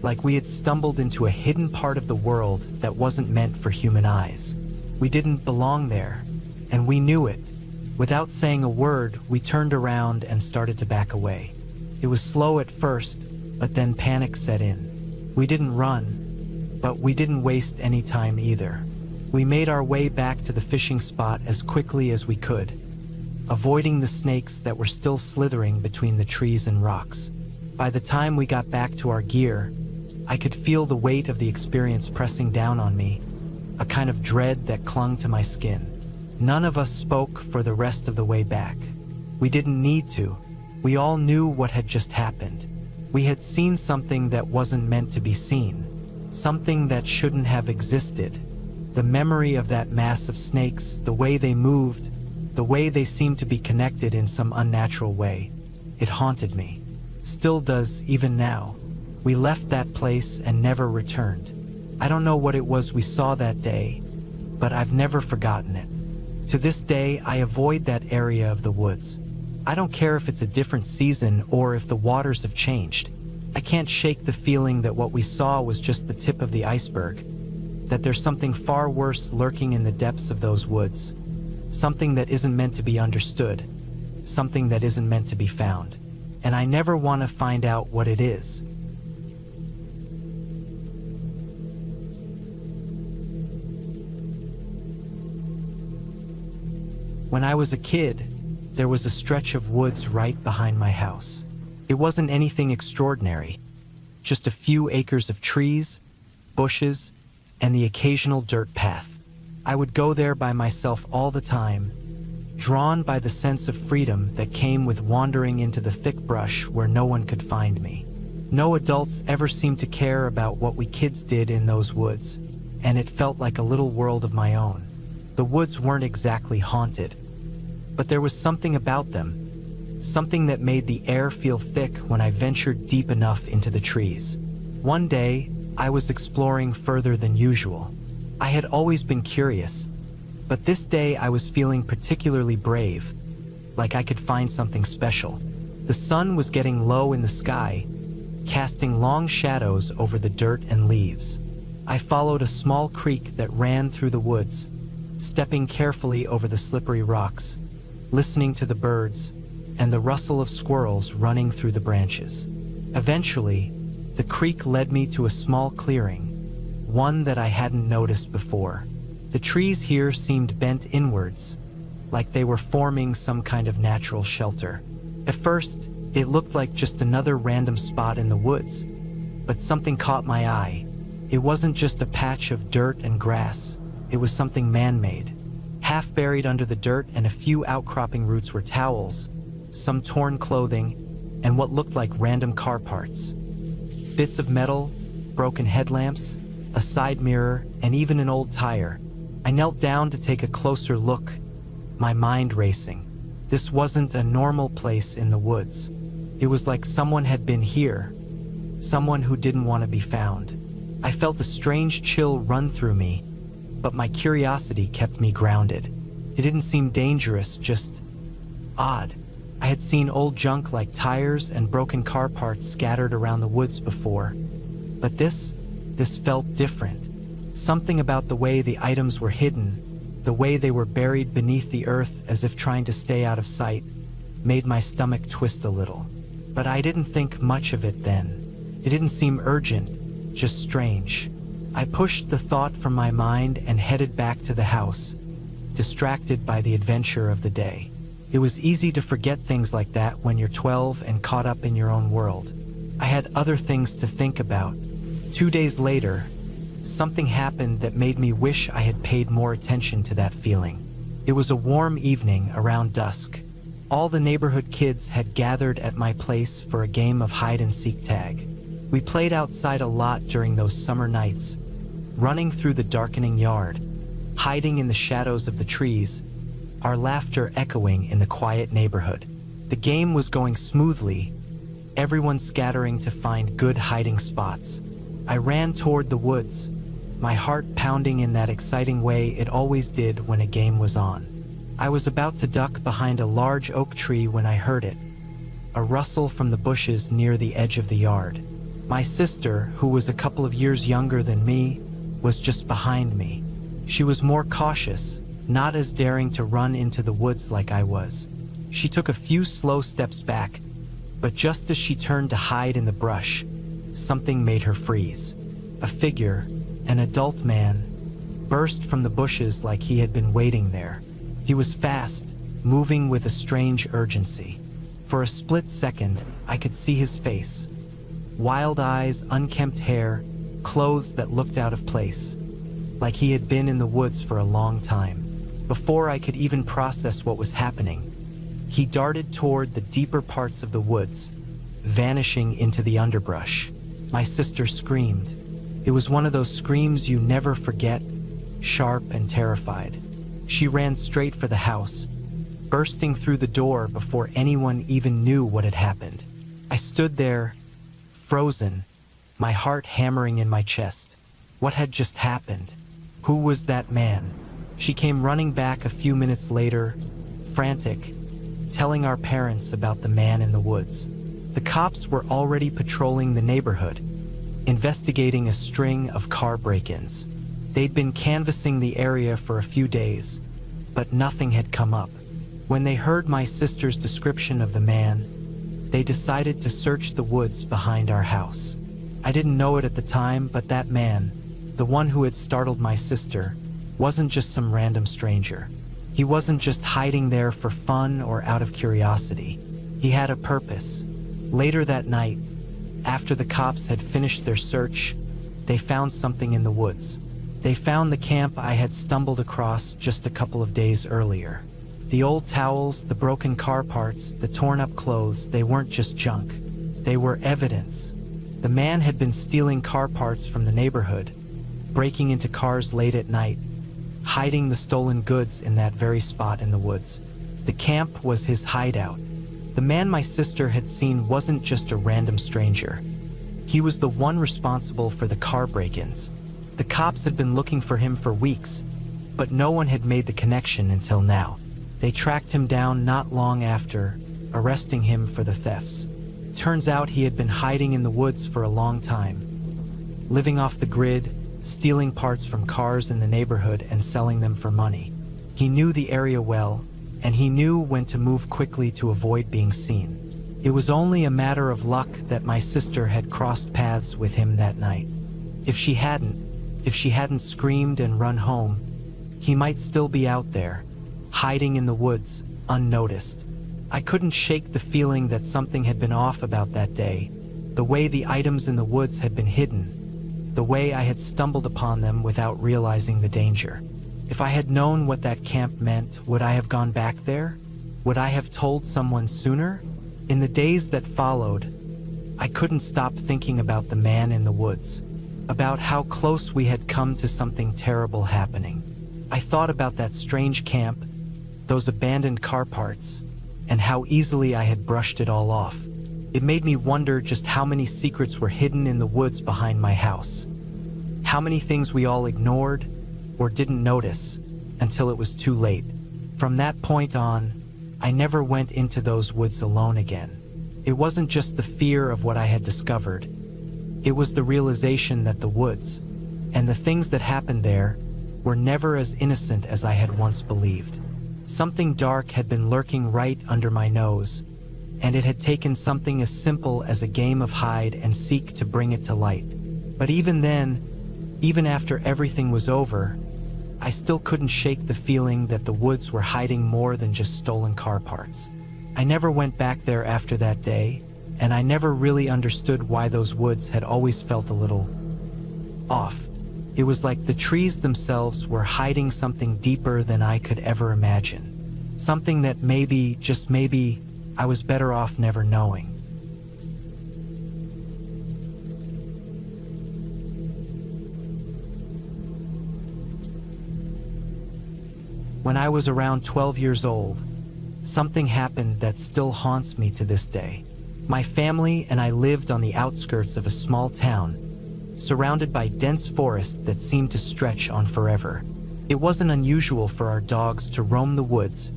S1: like we had stumbled into a hidden part of the world that wasn't meant for human eyes. We didn't belong there, and we knew it. Without saying a word, we turned around and started to back away. It was slow at first, but then panic set in. We didn't run, but we didn't waste any time either. We made our way back to the fishing spot as quickly as we could, avoiding the snakes that were still slithering between the trees and rocks. By the time we got back to our gear, I could feel the weight of the experience pressing down on me, a kind of dread that clung to my skin. None of us spoke for the rest of the way back. We didn't need to. We all knew what had just happened. We had seen something that wasn't meant to be seen, something that shouldn't have existed. The memory of that mass of snakes, the way they moved, the way they seemed to be connected in some unnatural way, it haunted me. Still does, even now. We left that place and never returned. I don't know what it was we saw that day, but I've never forgotten it. To this day, I avoid that area of the woods. I don't care if it's a different season or if the waters have changed. I can't shake the feeling that what we saw was just the tip of the iceberg, that there's something far worse lurking in the depths of those woods, something that isn't meant to be understood, something that isn't meant to be found. And I never want to find out what it is. When I was a kid, there was a stretch of woods right behind my house. It wasn't anything extraordinary, just a few acres of trees, bushes, and the occasional dirt path. I would go there by myself all the time, drawn by the sense of freedom that came with wandering into the thick brush where no one could find me. No adults ever seemed to care about what we kids did in those woods, and it felt like a little world of my own. The woods weren't exactly haunted, but there was something about them, something that made the air feel thick when I ventured deep enough into the trees. One day, I was exploring further than usual. I had always been curious, but this day I was feeling particularly brave, like I could find something special. The sun was getting low in the sky, casting long shadows over the dirt and leaves. I followed a small creek that ran through the woods, stepping carefully over the slippery rocks, listening to the birds and the rustle of squirrels running through the branches. Eventually, the creek led me to a small clearing, one that I hadn't noticed before. The trees here seemed bent inwards, like they were forming some kind of natural shelter. At first, it looked like just another random spot in the woods, but something caught my eye. It wasn't just a patch of dirt and grass. It was something man-made. Half buried under the dirt and a few outcropping roots were towels, some torn clothing, and what looked like random car parts. Bits of metal, broken headlamps, a side mirror, and even an old tire. I knelt down to take a closer look, my mind racing. This wasn't a normal place in the woods. It was like someone had been here, someone who didn't want to be found. I felt a strange chill run through me, but my curiosity kept me grounded. It didn't seem dangerous, just odd. I had seen old junk like tires and broken car parts scattered around the woods before, but this felt different. Something about the way the items were hidden, the way they were buried beneath the earth as if trying to stay out of sight, made my stomach twist a little. But I didn't think much of it then. It didn't seem urgent, just strange. I pushed the thought from my mind and headed back to the house, distracted by the adventure of the day. It was easy to forget things like that when you're 12 and caught up in your own world. I had other things to think about. 2 days later, something happened that made me wish I had paid more attention to that feeling. It was a warm evening around dusk. All the neighborhood kids had gathered at my place for a game of hide-and-seek tag. We played outside a lot during those summer nights, running through the darkening yard, hiding in the shadows of the trees, our laughter echoing in the quiet neighborhood. The game was going smoothly, everyone scattering to find good hiding spots. I ran toward the woods, my heart pounding in that exciting way it always did when a game was on. I was about to duck behind a large oak tree when I heard it, a rustle from the bushes near the edge of the yard. My sister, who was a couple of years younger than me, was just behind me. She was more cautious, not as daring to run into the woods like I was. She took a few slow steps back, but just as she turned to hide in the brush, something made her freeze. A figure, an adult man, burst from the bushes like he had been waiting there. He was fast, moving with a strange urgency. For a split second, I could see his face. Wild eyes, unkempt hair, clothes that looked out of place, like he had been in the woods for a long time. Before I could even process what was happening, he darted toward the deeper parts of the woods, vanishing into the underbrush. My sister screamed. It was one of those screams you never forget, sharp and terrified. She ran straight for the house, bursting through the door before anyone even knew what had happened. I stood there, frozen, my heart hammering in my chest. What had just happened? Who was that man? She came running back a few minutes later, frantic, telling our parents about the man in the woods. The cops were already patrolling the neighborhood, investigating a string of car break-ins. They'd been canvassing the area for a few days, but nothing had come up. When they heard my sister's description of the man, they decided to search the woods behind our house. I didn't know it at the time, but that man, the one who had startled my sister, wasn't just some random stranger. He wasn't just hiding there for fun or out of curiosity. He had a purpose. Later that night, after the cops had finished their search, they found something in the woods. They found the camp I had stumbled across just a couple of days earlier. The old towels, the broken car parts, the torn-up clothes, they weren't just junk. They were evidence. The man had been stealing car parts from the neighborhood, breaking into cars late at night, hiding the stolen goods in that very spot in the woods. The camp was his hideout. The man my sister had seen wasn't just a random stranger. He was the one responsible for the car break-ins. The cops had been looking for him for weeks, but no one had made the connection until now. They tracked him down not long after, arresting him for the thefts. Turns out he had been hiding in the woods for a long time, living off the grid, stealing parts from cars in the neighborhood and selling them for money. He knew the area well, and he knew when to move quickly to avoid being seen. It was only a matter of luck that my sister had crossed paths with him that night. If she hadn't screamed and run home, he might still be out there, hiding in the woods, unnoticed. I couldn't shake the feeling that something had been off about that day, the way the items in the woods had been hidden, the way I had stumbled upon them without realizing the danger. If I had known what that camp meant, would I have gone back there? Would I have told someone sooner? In the days that followed, I couldn't stop thinking about the man in the woods, about how close we had come to something terrible happening. I thought about that strange camp, those abandoned car parts, and how easily I had brushed it all off. It made me wonder just how many secrets were hidden in the woods behind my house. How many things we all ignored or didn't notice until it was too late. From that point on, I never went into those woods alone again. It wasn't just the fear of what I had discovered. It was the realization that the woods, and the things that happened there, were never as innocent as I had once believed. Something dark had been lurking right under my nose, and it had taken something as simple as a game of hide and seek to bring it to light. But even then, even after everything was over, I still couldn't shake the feeling that the woods were hiding more than just stolen car parts. I never went back there after that day, and I never really understood why those woods had always felt a little off. It was like the trees themselves were hiding something deeper than I could ever imagine. Something that maybe, just maybe, I was better off never knowing. When I was around 12 years old, something happened that still haunts me to this day. My family and I lived on the outskirts of a small town, surrounded by dense forest that seemed to stretch on forever. It wasn't unusual for our dogs to roam the woods,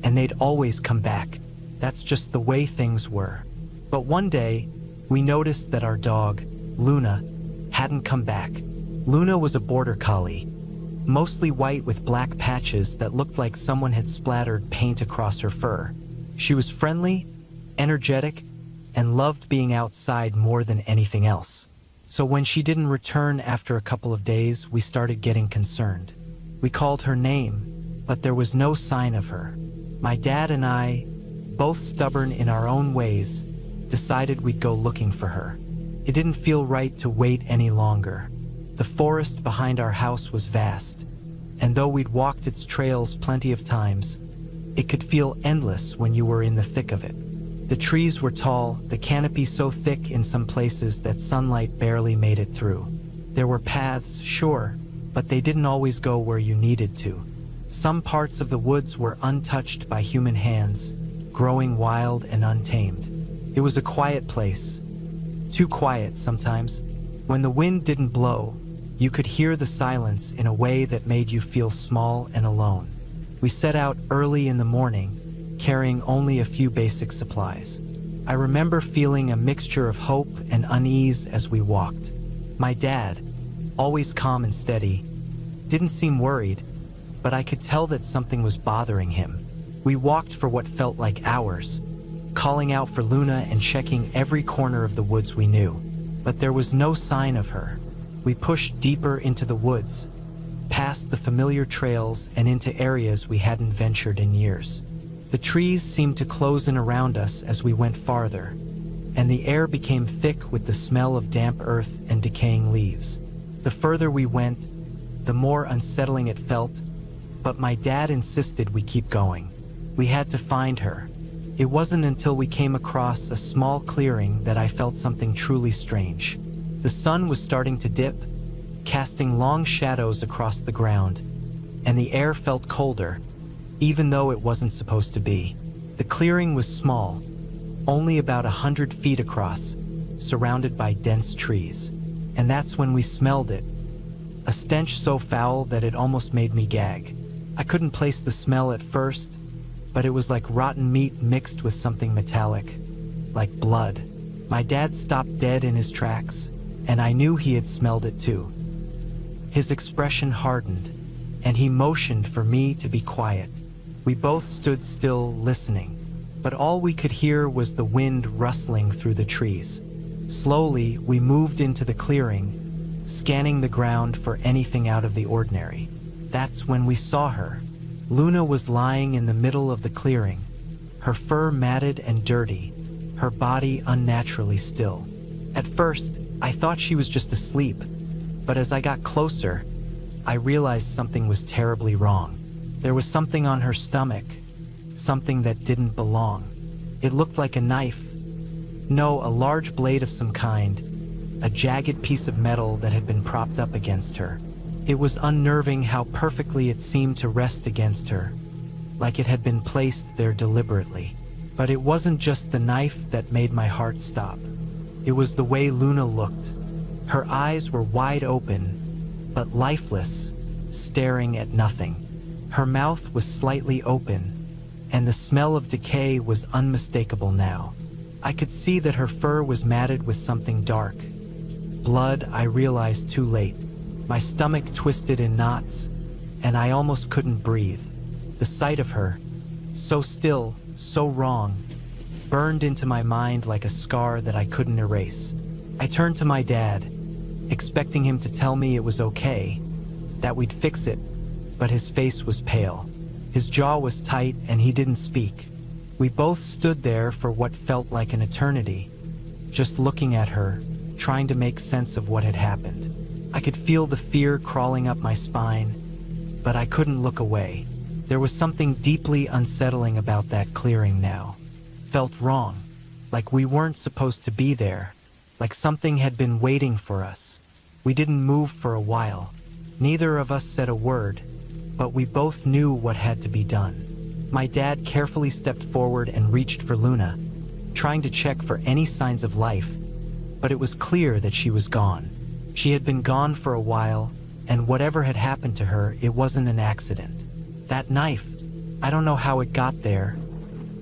S1: and they'd always come back. That's just the way things were. But one day, we noticed that our dog, Luna, hadn't come back. Luna was a border collie, mostly white with black patches that looked like someone had splattered paint across her fur. She was friendly, energetic, and loved being outside more than anything else. So when she didn't return after a couple of days, we started getting concerned. We called her name, but there was no sign of her. My dad and I, both stubborn in our own ways, decided we'd go looking for her. It didn't feel right to wait any longer. The forest behind our house was vast, and though we'd walked its trails plenty of times, it could feel endless when you were in the thick of it. The trees were tall, the canopy so thick in some places that sunlight barely made it through. There were paths, sure, but they didn't always go where you needed to. Some parts of the woods were untouched by human hands, growing wild and untamed. It was a quiet place, too quiet sometimes. When the wind didn't blow, you could hear the silence in a way that made you feel small and alone. We set out early in the morning, carrying only a few basic supplies. I remember feeling a mixture of hope and unease as we walked. My dad, always calm and steady, didn't seem worried, but I could tell that something was bothering him. We walked for what felt like hours, calling out for Luna and checking every corner of the woods we knew. But there was no sign of her. We pushed deeper into the woods, past the familiar trails and into areas we hadn't ventured in years. The trees seemed to close in around us as we went farther, and the air became thick with the smell of damp earth and decaying leaves. The further we went, the more unsettling it felt, but my dad insisted we keep going. We had to find her. It wasn't until we came across a small clearing that I felt something truly strange. The sun was starting to dip, casting long shadows across the ground, and the air felt colder, even though it wasn't supposed to be. The clearing was small, only about 100 feet across, surrounded by dense trees. And that's when we smelled it, a stench so foul that it almost made me gag. I couldn't place the smell at first, but it was like rotten meat mixed with something metallic, like blood. My dad stopped dead in his tracks, and I knew he had smelled it too. His expression hardened, and he motioned for me to be quiet. We both stood still, listening, but all we could hear was the wind rustling through the trees. Slowly, we moved into the clearing, scanning the ground for anything out of the ordinary. That's when we saw her. Luna was lying in the middle of the clearing, her fur matted and dirty, her body unnaturally still. At first, I thought she was just asleep, but as I got closer, I realized something was terribly wrong. There was something on her stomach, something that didn't belong. It looked like a knife. No, a large blade of some kind, a jagged piece of metal that had been propped up against her. It was unnerving how perfectly it seemed to rest against her, like it had been placed there deliberately. But it wasn't just the knife that made my heart stop. It was the way Luna looked. Her eyes were wide open, but lifeless, staring at nothing. Her mouth was slightly open, and the smell of decay was unmistakable now. I could see that her fur was matted with something dark. Blood, I realized too late. My stomach twisted in knots, and I almost couldn't breathe. The sight of her, so still, so wrong, burned into my mind like a scar that I couldn't erase. I turned to my dad, expecting him to tell me it was okay, that we'd fix it, but his face was pale. His jaw was tight and he didn't speak. We both stood there for what felt like an eternity, just looking at her, trying to make sense of what had happened. I could feel the fear crawling up my spine, but I couldn't look away. There was something deeply unsettling about that clearing now. Felt wrong, like we weren't supposed to be there, like something had been waiting for us. We didn't move for a while. Neither of us said a word, but we both knew what had to be done. My dad carefully stepped forward and reached for Luna, trying to check for any signs of life, but it was clear that she was gone. She had been gone for a while, and whatever had happened to her, it wasn't an accident. That knife, I don't know how it got there,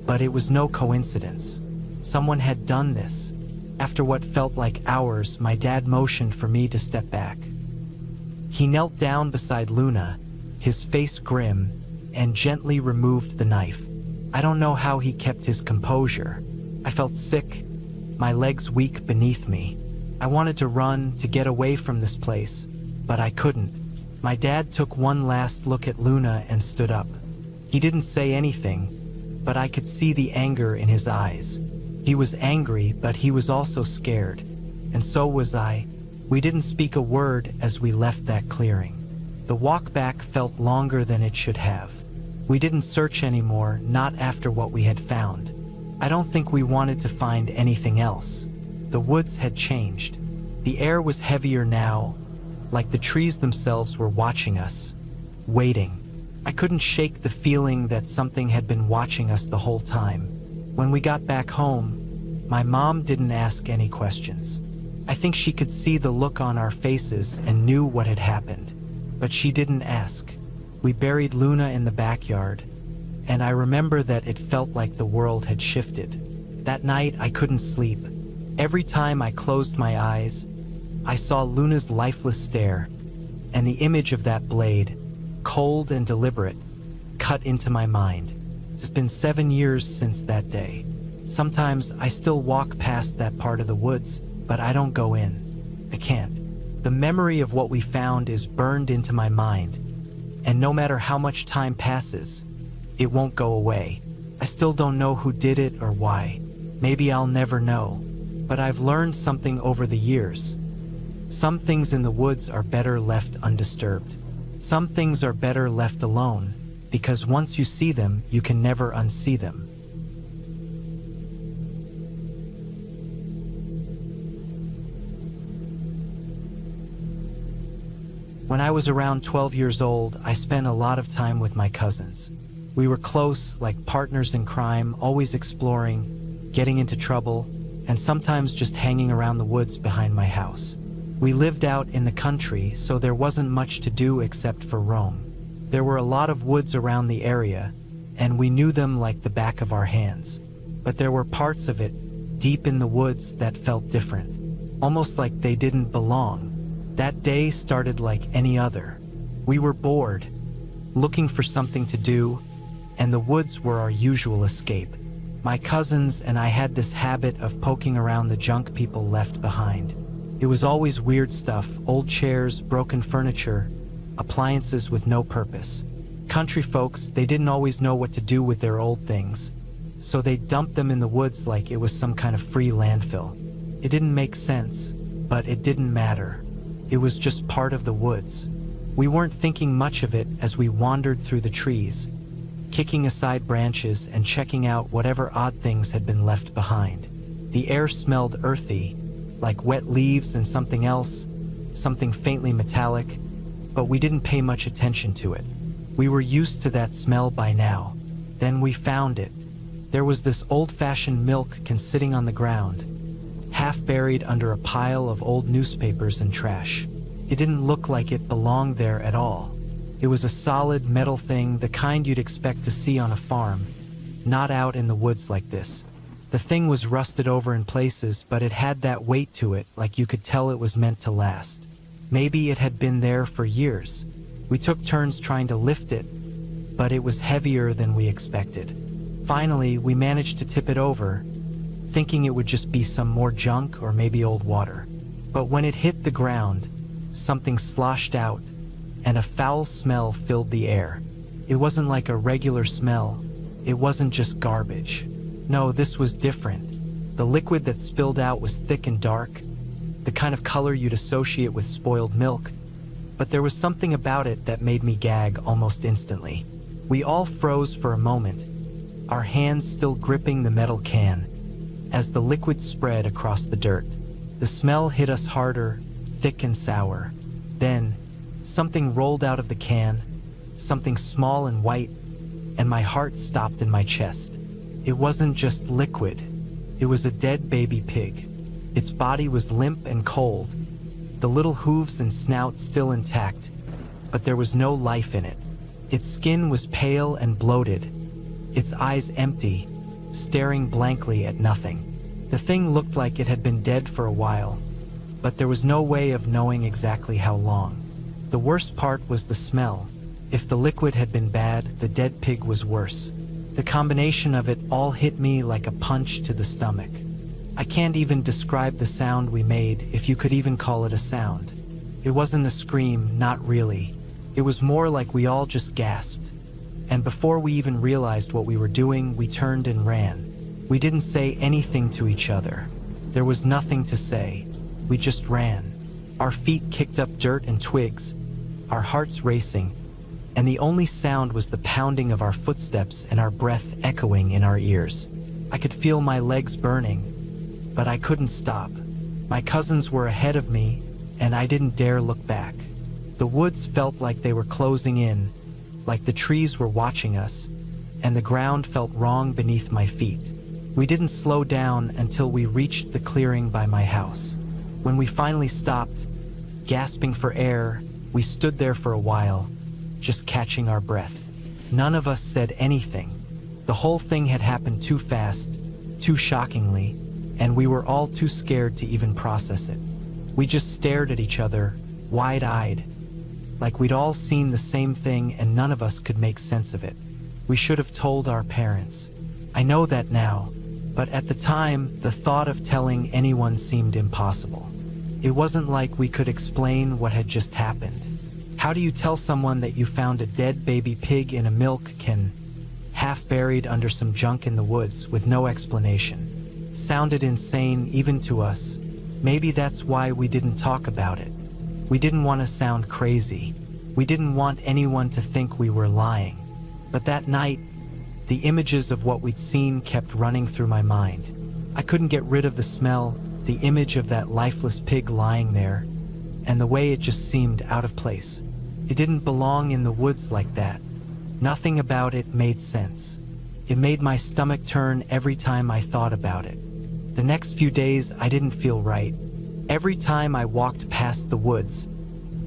S1: but it was no coincidence. Someone had done this. After what felt like hours, my dad motioned for me to step back. He knelt down beside Luna, his face grim, and gently removed the knife. I don't know how he kept his composure. I felt sick, my legs weak beneath me. I wanted to run, to get away from this place, but I couldn't. My dad took one last look at Luna and stood up. He didn't say anything, but I could see the anger in his eyes. He was angry, but he was also scared, and so was I. We didn't speak a word as we left that clearing. The walk back felt longer than it should have. We didn't search anymore, not after what we had found. I don't think we wanted to find anything else. The woods had changed. The air was heavier now, like the trees themselves were watching us, waiting. I couldn't shake the feeling that something had been watching us the whole time. When we got back home, my mom didn't ask any questions. I think she could see the look on our faces and knew what had happened, but she didn't ask. We buried Luna in the backyard, and I remember that it felt like the world had shifted. That night, I couldn't sleep. Every time I closed my eyes, I saw Luna's lifeless stare, and the image of that blade, cold and deliberate, cut into my mind. It's been 7 years since that day. Sometimes I still walk past that part of the woods, but I don't go in. I can't. The memory of what we found is burned into my mind, and no matter how much time passes, it won't go away. I still don't know who did it or why. Maybe I'll never know. But I've learned something over the years. Some things in the woods are better left undisturbed. Some things are better left alone, because once you see them, you can never unsee them. When I was around 12 years old, I spent a lot of time with my cousins. We were close, like partners in crime, always exploring, getting into trouble, and sometimes just hanging around the woods behind my house. We lived out in the country, so there wasn't much to do except for roam. There were a lot of woods around the area, and we knew them like the back of our hands. But there were parts of it, deep in the woods, that felt different, almost like they didn't belong. That day started like any other. We were bored, looking for something to do, and the woods were our usual escape. My cousins and I had this habit of poking around the junk people left behind. It was always weird stuff, old chairs, broken furniture, appliances with no purpose. Country folks, they didn't always know what to do with their old things, so they dumped them in the woods like it was some kind of free landfill. It didn't make sense, but it didn't matter. It was just part of the woods. We weren't thinking much of it as we wandered through the trees, kicking aside branches and checking out whatever odd things had been left behind. The air smelled earthy, like wet leaves and something else, something faintly metallic, but we didn't pay much attention to it. We were used to that smell by now. Then we found it. There was this old-fashioned milk can sitting on the ground, half buried under a pile of old newspapers and trash. It didn't look like it belonged there at all. It was a solid metal thing, the kind you'd expect to see on a farm, not out in the woods like this. The thing was rusted over in places, but it had that weight to it, like you could tell it was meant to last. Maybe it had been there for years. We took turns trying to lift it, but it was heavier than we expected. Finally, we managed to tip it over, thinking it would just be some more junk or maybe old water. But when it hit the ground, something sloshed out, and a foul smell filled the air. It wasn't like a regular smell. It wasn't just garbage. No, this was different. The liquid that spilled out was thick and dark, the kind of color you'd associate with spoiled milk, but there was something about it that made me gag almost instantly. We all froze for a moment, our hands still gripping the metal can, as the liquid spread across the dirt. The smell hit us harder, thick and sour. Then, something rolled out of the can, something small and white, and my heart stopped in my chest. It wasn't just liquid, it was a dead baby pig. Its body was limp and cold, the little hooves and snout still intact, but there was no life in it. Its skin was pale and bloated, its eyes empty, staring blankly at nothing. The thing looked like it had been dead for a while, but there was no way of knowing exactly how long. The worst part was the smell. If the liquid had been bad, the dead pig was worse. The combination of it all hit me like a punch to the stomach. I can't even describe the sound we made, if you could even call it a sound. It wasn't a scream, not really. It was more like we all just gasped. And before we even realized what we were doing, we turned and ran. We didn't say anything to each other. There was nothing to say. We just ran. Our feet kicked up dirt and twigs, our hearts racing, and the only sound was the pounding of our footsteps and our breath echoing in our ears. I could feel my legs burning, but I couldn't stop. My cousins were ahead of me, and I didn't dare look back. The woods felt like they were closing in, like the trees were watching us, and the ground felt wrong beneath my feet. We didn't slow down until we reached the clearing by my house. When we finally stopped, gasping for air, we stood there for a while, just catching our breath. None of us said anything. The whole thing had happened too fast, too shockingly, and we were all too scared to even process it. We just stared at each other, wide-eyed, like we'd all seen the same thing and none of us could make sense of it. We should have told our parents. I know that now, but at the time, the thought of telling anyone seemed impossible. It wasn't like we could explain what had just happened. How do you tell someone that you found a dead baby pig in a milk can, half buried under some junk in the woods with no explanation? It sounded insane even to us. Maybe that's why we didn't talk about it. We didn't want to sound crazy. We didn't want anyone to think we were lying. But that night, the images of what we'd seen kept running through my mind. I couldn't get rid of the smell, the image of that lifeless pig lying there, and the way it just seemed out of place. It didn't belong in the woods like that. Nothing about it made sense. It made my stomach turn every time I thought about it. The next few days, I didn't feel right. Every time I walked past the woods,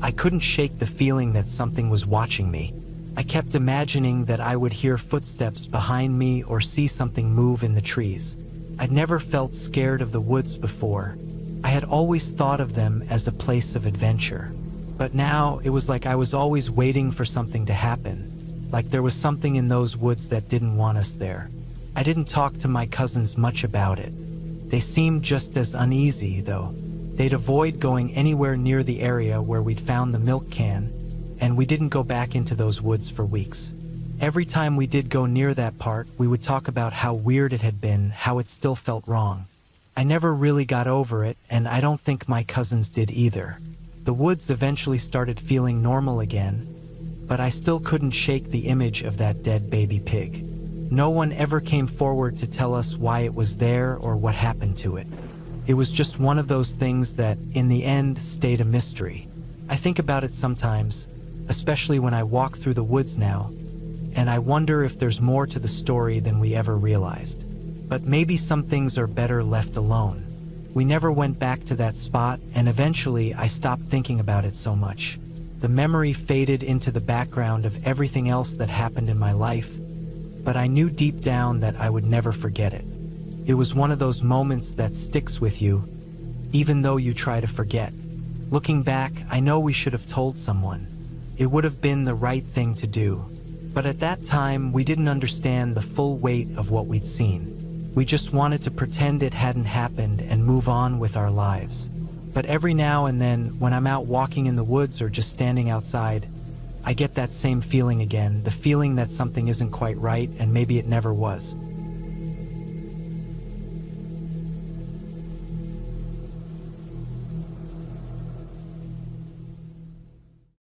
S1: I couldn't shake the feeling that something was watching me. I kept imagining that I would hear footsteps behind me or see something move in the trees. I'd never felt scared of the woods before. I had always thought of them as a place of adventure. But now it was like I was always waiting for something to happen, like there was something in those woods that didn't want us there. I didn't talk to my cousins much about it. They seemed just as uneasy, though. They'd avoid going anywhere near the area where we'd found the milk can, and we didn't go back into those woods for weeks. Every time we did go near that part, we would talk about how weird it had been, how it still felt wrong. I never really got over it, and I don't think my cousins did either. The woods eventually started feeling normal again, but I still couldn't shake the image of that dead baby pig. No one ever came forward to tell us why it was there or what happened to it. It was just one of those things that, in the end, stayed a mystery. I think about it sometimes, especially when I walk through the woods now, and I wonder if there's more to the story than we ever realized. But maybe some things are better left alone. We never went back to that spot, and eventually I stopped thinking about it so much. The memory faded into the background of everything else that happened in my life, but I knew deep down that I would never forget it. It was one of those moments that sticks with you, even though you try to forget. Looking back, I know we should have told someone. It would have been the right thing to do. But at that time, we didn't understand the full weight of what we'd seen. We just wanted to pretend it hadn't happened and move on with our lives. But every now and then, when I'm out walking in the woods or just standing outside, I get that same feeling again, the feeling that something isn't quite right and maybe it never was.